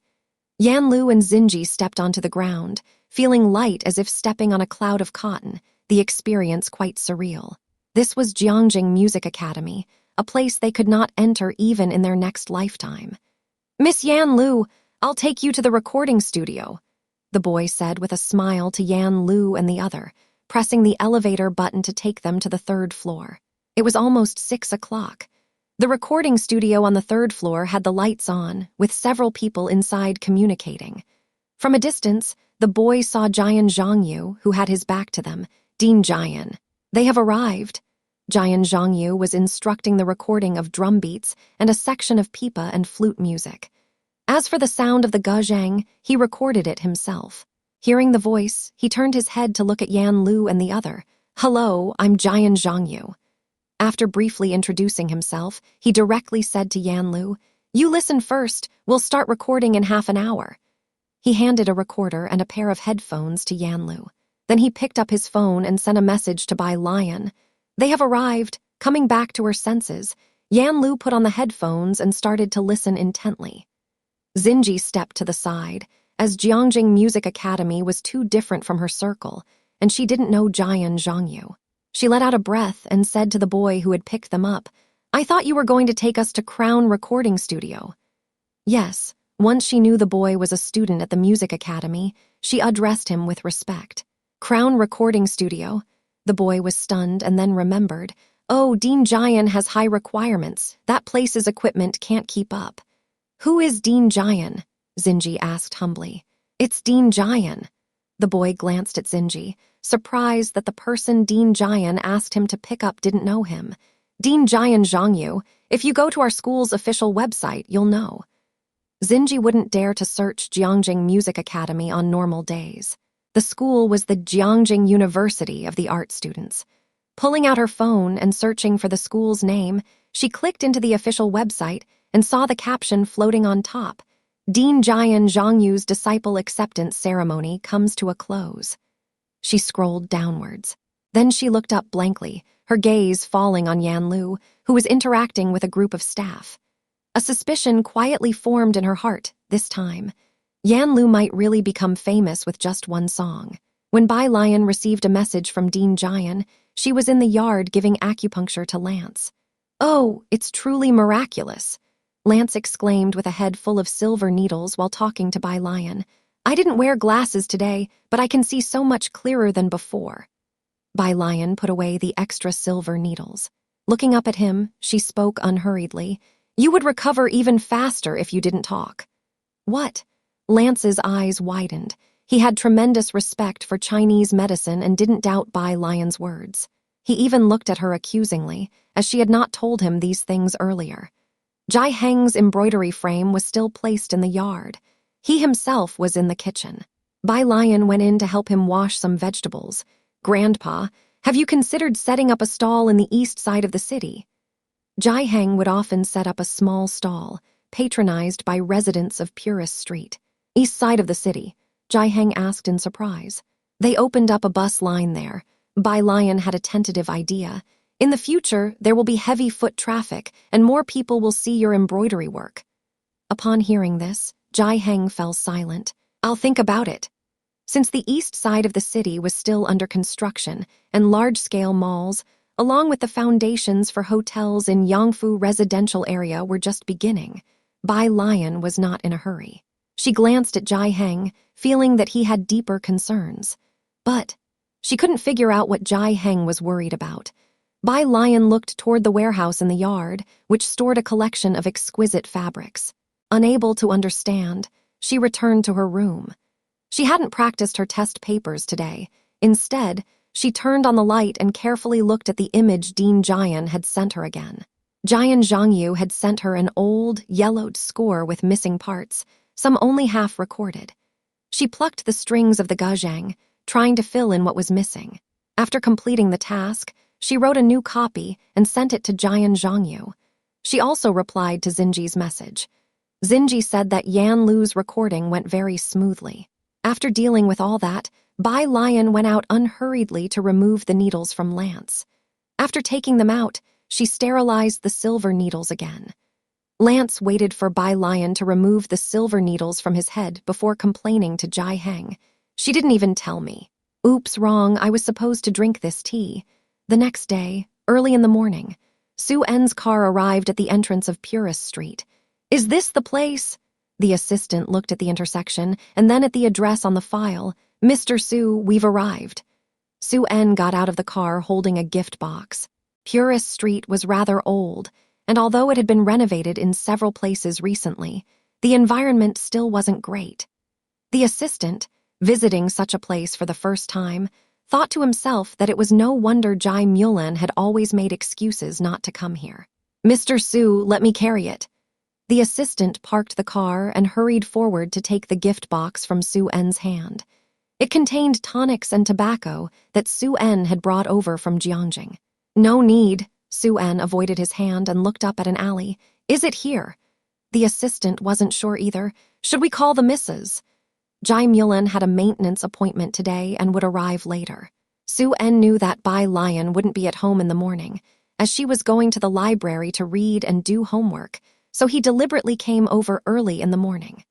Yanlu and Xinji stepped onto the ground, feeling light as if stepping on a cloud of cotton, the experience quite surreal. This was Jiangjing Music Academy, a place they could not enter even in their next lifetime. "Miss Yanlu, I'll take you to the recording studio," the boy said with a smile to Yan Lu and the other, pressing the elevator button to take them to the 3rd floor. It was almost 6 o'clock. The recording studio on the 3rd floor had the lights on, with several people inside communicating. From a distance, the boy saw Jian Zhangyu, who had his back to them. "Dean Jian, they have arrived." Jian Zhangyu was instructing the recording of drum beats and a section of pipa and flute music. As for the sound of the guzheng, he recorded it himself. Hearing the voice, he turned his head to look at Yan Lu and the other. "Hello, I'm Jian Zhangyu." After briefly introducing himself, he directly said to Yan Lu, "You listen first, we'll start recording in half an hour." He handed a recorder and a pair of headphones to Yan Lu. Then he picked up his phone and sent a message to Bai Lian. "They have arrived." Coming back to her senses, Yan Lu put on the headphones and started to listen intently. Xinji stepped to the side, as Jiangjing Music Academy was too different from her circle, and she didn't know Jian Zhangyu. She let out a breath and said to the boy who had picked them up, "I thought you were going to take us to Crown Recording Studio." Yes, once she knew the boy was a student at the Music Academy, she addressed him with respect. "Crown Recording Studio?" The boy was stunned and then remembered. "Oh, Dean Jian has high requirements. That place's equipment can't keep up." "Who is Dean Jian?" Xinji asked humbly. "It's Dean Jian." The boy glanced at Xinji, surprised that the person Dean Jian asked him to pick up didn't know him. "Dean Jian Zhangyu, if you go to our school's official website, you'll know." Xinji wouldn't dare to search Jiangjing Music Academy on normal days. The school was the Jiangjing University of the art students. Pulling out her phone and searching for the school's name, she clicked into the official website and saw the caption floating on top. "Dean Jian Zhangyu's disciple acceptance ceremony comes to a close." She scrolled downwards. Then she looked up blankly, her gaze falling on Yan Lu, who was interacting with a group of staff. A suspicion quietly formed in her heart this time. Yan Lu might really become famous with just one song. When Bai Lian received a message from Dean Jian, she was in the yard giving acupuncture to Lance. "Oh, it's truly miraculous," Lance exclaimed with a head full of silver needles while talking to Bai Lian. "I didn't wear glasses today, but I can see so much clearer than before." Bai Lian put away the extra silver needles. Looking up at him, she spoke unhurriedly. "You would recover even faster if you didn't talk." "What?" Lance's eyes widened. He had tremendous respect for Chinese medicine and didn't doubt Bai Lian's words. He even looked at her accusingly, as she had not told him these things earlier. Jai Heng's embroidery frame was still placed in the yard. He himself was in the kitchen. Bai Lian went in to help him wash some vegetables. "Grandpa, have you considered setting up a stall in the east side of the city?" Jai Heng would often set up a small stall, patronized by residents of Purist Street. "East side of the city?" Jai Heng asked in surprise. They opened up a bus line there. Bai Lian had a tentative idea. "In the future, there will be heavy foot traffic, and more people will see your embroidery work." Upon hearing this, Jai Heng fell silent. "I'll think about it." Since the east side of the city was still under construction and large-scale malls, along with the foundations for hotels in Yangfu residential area were just beginning, Bai Lian was not in a hurry. She glanced at Jai Heng, feeling that he had deeper concerns. But she couldn't figure out what Jai Heng was worried about. Bai Lian looked toward the warehouse in the yard, which stored a collection of exquisite fabrics. Unable to understand, she returned to her room. She hadn't practiced her test papers today. Instead, she turned on the light and carefully looked at the image Dean Jian had sent her again. Jian Zhangyu had sent her an old, yellowed score with missing parts, some only half recorded. She plucked the strings of the guzheng, trying to fill in what was missing. After completing the task, she wrote a new copy and sent it to Jian Zhangyu. She also replied to Xinji's message. Xinji said that Yan Lu's recording went very smoothly. After dealing with all that, Bai Lian went out unhurriedly to remove the needles from Lance. After taking them out, she sterilized the silver needles again. Lance waited for Bai Lian to remove the silver needles from his head before complaining to Jai Heng. "She didn't even tell me. Oops, wrong, I was supposed to drink this tea." The next day, early in the morning, Su En's car arrived at the entrance of Purist Street. "Is this the place?" The assistant looked at the intersection and then at the address on the file. "Mr. Su, we've arrived." Su En got out of the car holding a gift box. Purist Street was rather old, and although it had been renovated in several places recently, the environment still wasn't great. The assistant, visiting such a place for the first time, thought to himself that it was no wonder Jai Mulan had always made excuses not to come here. "Mr. Su, let me carry it." The assistant parked the car and hurried forward to take the gift box from Su En's hand. It contained tonics and tobacco that Su En had brought over from Jiangjing. "No need." Su En avoided his hand and looked up at an alley. "Is it here?" The assistant wasn't sure either. "Should we call the missus?" Jai Mulan had a maintenance appointment today and would arrive later. Su En knew that Bai Lian wouldn't be at home in the morning, as she was going to the library to read and do homework, so he deliberately came over early in the morning.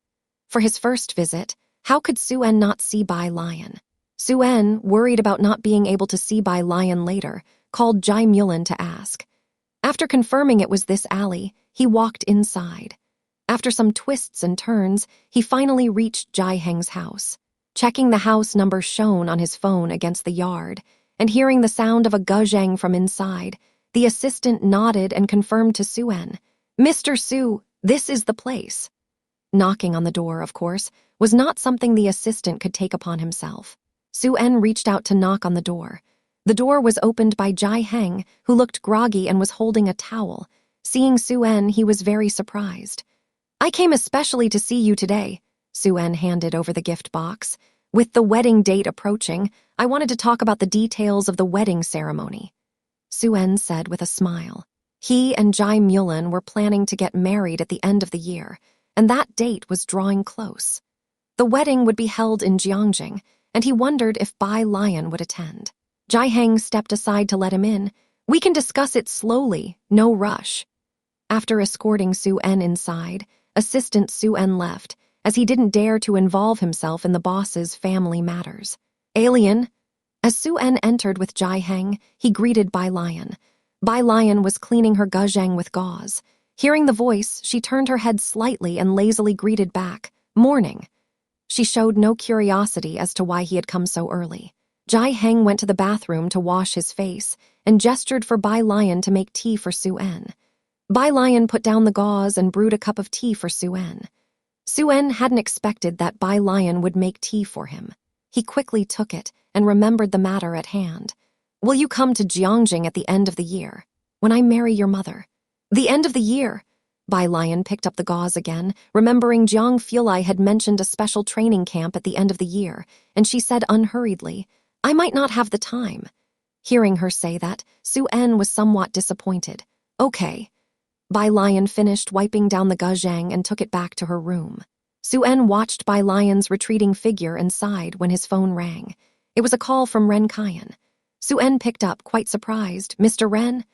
For his first visit, how could Su En not see Bai Lian? Su En, worried about not being able to see Bai Lian later, called Jai Mulan to ask. After confirming it was this alley, he walked inside. After some twists and turns, he finally reached Jai Heng's house. Checking the house number shown on his phone against the yard, and hearing the sound of a guzheng from inside, the assistant nodded and confirmed to Su En, "Mr. Su, this is the place." Knocking on the door, of course, was not something the assistant could take upon himself. Su En reached out to knock on the door. The door was opened by Jai Heng, who looked groggy and was holding a towel. Seeing Su En, he was very surprised. "I came especially to see you today." Su En handed over the gift box. "With the wedding date approaching, I wanted to talk about the details of the wedding ceremony." Su En said with a smile. He and Jai Mulan were planning to get married at the end of the year, and that date was drawing close. The wedding would be held in Jiangjing, and he wondered if Bai Lian would attend. Jai Heng stepped aside to let him in. "We can discuss it slowly, no rush." After escorting Su En inside, Assistant Su En left, as he didn't dare to involve himself in the boss's family matters. "Alien." As Su En entered with Jai Heng, he greeted Bai Lian. Bai Lian was cleaning her guzheng with gauze. Hearing the voice, she turned her head slightly and lazily greeted back, "Morning." She showed no curiosity as to why he had come so early. Jai Heng went to the bathroom to wash his face and gestured for Bai Lian to make tea for Su En. Bai Lian put down the gauze and brewed a cup of tea for Su En. Su En hadn't expected that Bai Lian would make tea for him. He quickly took it and remembered the matter at hand. "Will you come to Jiangjing at the end of the year? When I marry your mother?" "The end of the year?" Bai Lian picked up the gauze again, remembering Jiang Fulai had mentioned a special training camp at the end of the year, and she said unhurriedly, "I might not have the time." Hearing her say that, Su En was somewhat disappointed. "Okay." Bai Lian finished wiping down the guzheng and took it back to her room. Su En watched Bai Lian's retreating figure and sighed when his phone rang. It was a call from Ren Kian. Su En picked up, quite surprised. "Mr. Ren?"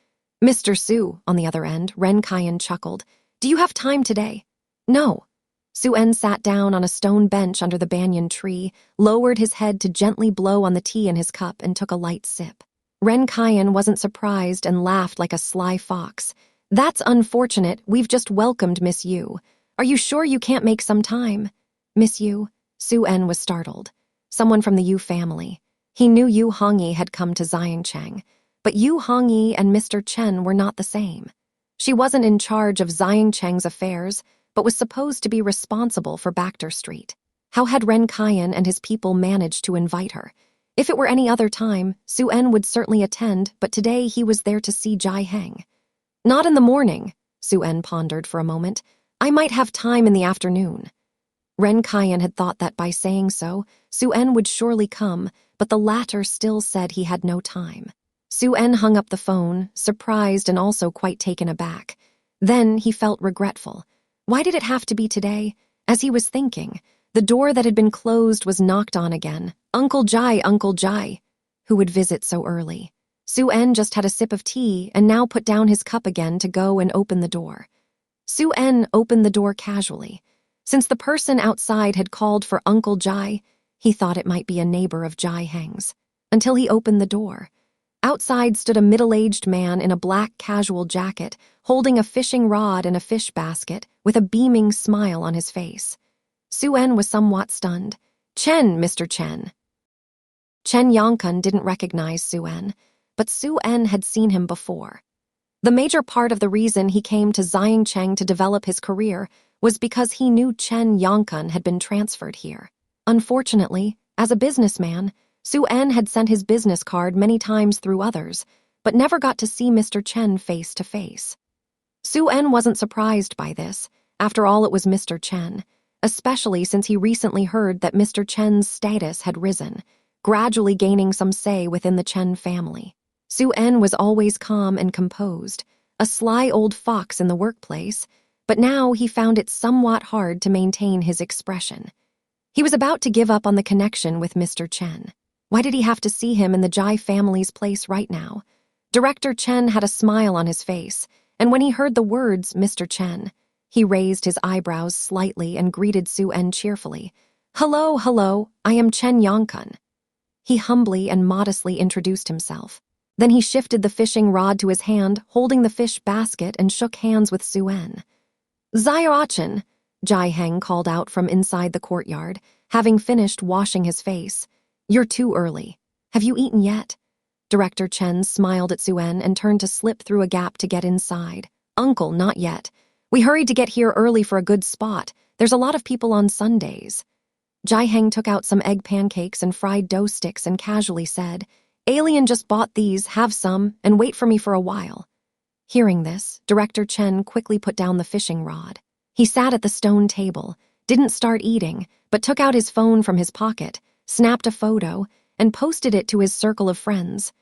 "Mr. Su," on the other end, Ren Kian chuckled. "Do you have time today?" "No." Su-en sat down on a stone bench under the banyan tree, lowered his head to gently blow on the tea in his cup, and took a light sip. Ren Kaiyan wasn't surprised and laughed like a sly fox. "That's unfortunate. We've just welcomed Miss Yu. Are you sure you can't make some time?" "Miss Yu?" Su-en was startled. Someone from the Yu family. He knew Yu Hongyi had come to Xiangcheng, but Yu Hongyi and Mr. Chen were not the same. She wasn't in charge of Xiangcheng's affairs, but was supposed to be responsible for Baxter Street. How had Ren Kaiyan and his people managed to invite her? If it were any other time, Su-en would certainly attend, but today he was there to see Jai Heng. "Not in the morning," Su-en pondered for a moment. "I might have time in the afternoon." Ren Kaiyan had thought that by saying so, Su-en would surely come, but the latter still said he had no time. Su-en hung up the phone, surprised and also quite taken aback. Then he felt regretful. Why did it have to be today? As he was thinking, the door that had been closed was knocked on again. Uncle Jai, Uncle Jai. Who would visit so early? Su-en just had a sip of tea and now put down his cup again to go and open the door. Su-en opened the door casually. Since the person outside had called for Uncle Jai, he thought it might be a neighbor of Jai Heng's. Until he opened the door. Outside stood a middle-aged man in a black casual jacket, holding a fishing rod and a fish basket, with a beaming smile on his face. Su-en was somewhat stunned. "Chen, Mr. Chen." Chen Yongkun didn't recognize Su-en, but Su-en had seen him before. The major part of the reason he came to Xiangcheng to develop his career was because he knew Chen Yongkun had been transferred here. Unfortunately, as a businessman, Su-en had sent his business card many times through others, but never got to see Mr. Chen face to face. Su-en wasn't surprised by this. After all, it was Mr. Chen, especially since he recently heard that Mr. Chen's status had risen, gradually gaining some say within the Chen family. Su-en was always calm and composed, a sly old fox in the workplace, but now he found it somewhat hard to maintain his expression. He was about to give up on the connection with Mr. Chen. Why did he have to see him in the Jai family's place right now? Director Chen had a smile on his face, and when he heard the words, Mr. Chen, he raised his eyebrows slightly and greeted Su-en cheerfully. "Hello, hello, I am Chen Yongkun." He humbly and modestly introduced himself. Then he shifted the fishing rod to his hand, holding the fish basket, and shook hands with Su-en. "Xiaochen," Jai Heng called out from inside the courtyard, having finished washing his face. "You're too early. Have you eaten yet?" Director Chen smiled at Su-en and turned to slip through a gap to get inside. "Uncle, not yet. We hurried to get here early for a good spot. There's a lot of people on Sundays." Jai Heng took out some egg pancakes and fried dough sticks and casually said, "Alien just bought these, have some, and wait for me for a while." Hearing this, Director Chen quickly put down the fishing rod. He sat at the stone table, didn't start eating, but took out his phone from his pocket, snapped a photo, and posted it to his circle of friends.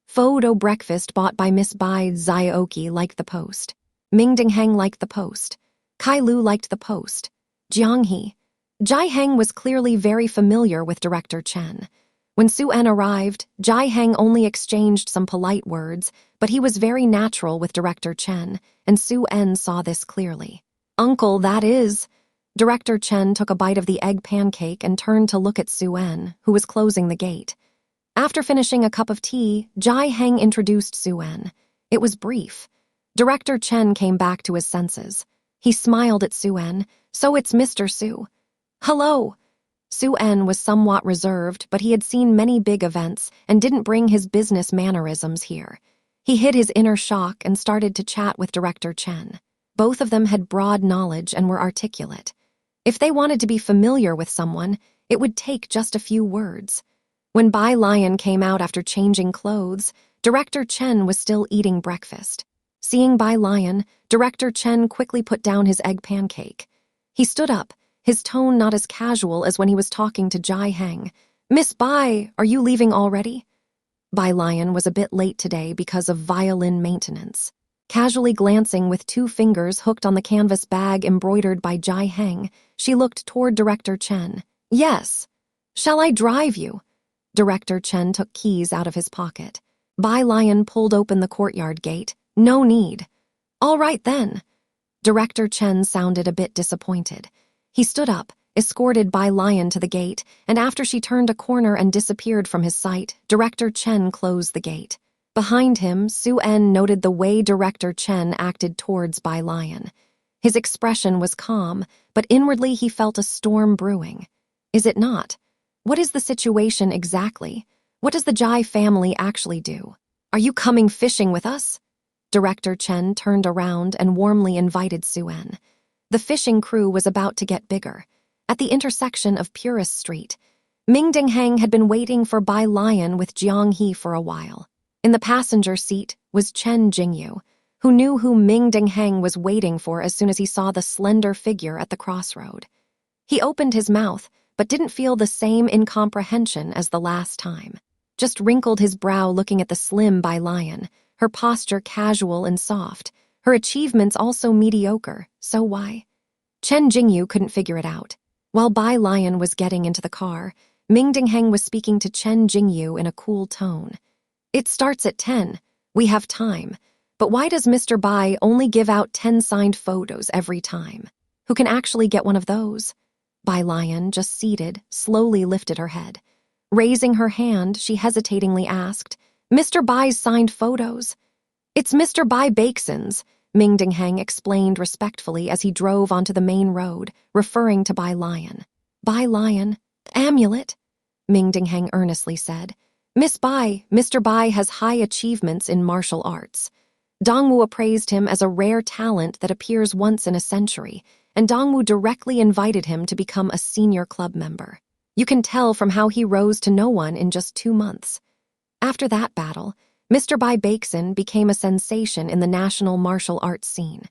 "Photo breakfast bought by Miss Bai Zioki liked the post. Ming Dingheng liked the post. Kai Lu liked the post. Jiang He." Jai Heng was clearly very familiar with Director Chen. When Su-en arrived, Jai Heng only exchanged some polite words, but he was very natural with Director Chen, and Su-en saw this clearly. "Uncle, that is." Director Chen took a bite of the egg pancake and turned to look at Su-en, who was closing the gate. After finishing a cup of tea, Jai Heng introduced Su-en. It was brief. Director Chen came back to his senses. He smiled at Su-en. "So it's Mr. Su." "Hello." Su-en was somewhat reserved, but he had seen many big events and didn't bring his business mannerisms here. He hid his inner shock and started to chat with Director Chen. Both of them had broad knowledge and were articulate. If they wanted to be familiar with someone, it would take just a few words. When Bai Lian came out after changing clothes, Director Chen was still eating breakfast. Seeing Bai Lian, Director Chen quickly put down his egg pancake. He stood up, his tone not as casual as when he was talking to Jai Heng. "Miss Bai, are you leaving already?" Bai Lian was a bit late today because of violin maintenance. Casually glancing with 2 fingers hooked on the canvas bag embroidered by Jai Heng, she looked toward Director Chen. "Yes." "Shall I drive you?" Director Chen took keys out of his pocket. Bai Lian pulled open the courtyard gate. "No need." "All right then." Director Chen sounded a bit disappointed. He stood up, escorted Bai Lian to the gate, and after she turned a corner and disappeared from his sight, Director Chen closed the gate. Behind him, Su-en noted the way Director Chen acted towards Bai Lian. His expression was calm, but inwardly he felt a storm brewing. Is it not? What is the situation exactly? What does the Jai family actually do? Are you coming fishing with us? Director Chen turned around and warmly invited Su-en. The fishing crew was about to get bigger. At the intersection of Purist Street, Ming Dingheng had been waiting for Bai Lian with Jiang He for a while. In the passenger seat was Chen Jingyu, who knew who Ming Dingheng was waiting for as soon as he saw the slender figure at the crossroad. He opened his mouth, but didn't feel the same incomprehension as the last time. Just wrinkled his brow looking at the slim Bai Lian, her posture casual and soft, her achievements also mediocre, so why? Chen Jingyu couldn't figure it out. While Bai Lian was getting into the car, Ming Dingheng was speaking to Chen Jingyu in a cool tone. It starts at 10. We have time. But why does Mr. Bai only give out 10 signed photos every time? Who can actually get one of those? Bai Lian, just seated, slowly lifted her head. Raising her hand, she hesitatingly asked, Mr. Bai's signed photos? It's Mr. Bai Bakeson's, Ming Dingheng explained respectfully as he drove onto the main road, referring to Bai Lian. Bai Lian? Amulet? Ming Dingheng earnestly said. Miss Bai, Mr. Bai has high achievements in martial arts. Dongwu appraised him as a rare talent that appears once in a century, and Dongwu directly invited him to become a senior club member. You can tell from how he rose to no one in just 2 months. After that battle, Mr. Bai Bakeson became a sensation in the national martial arts scene.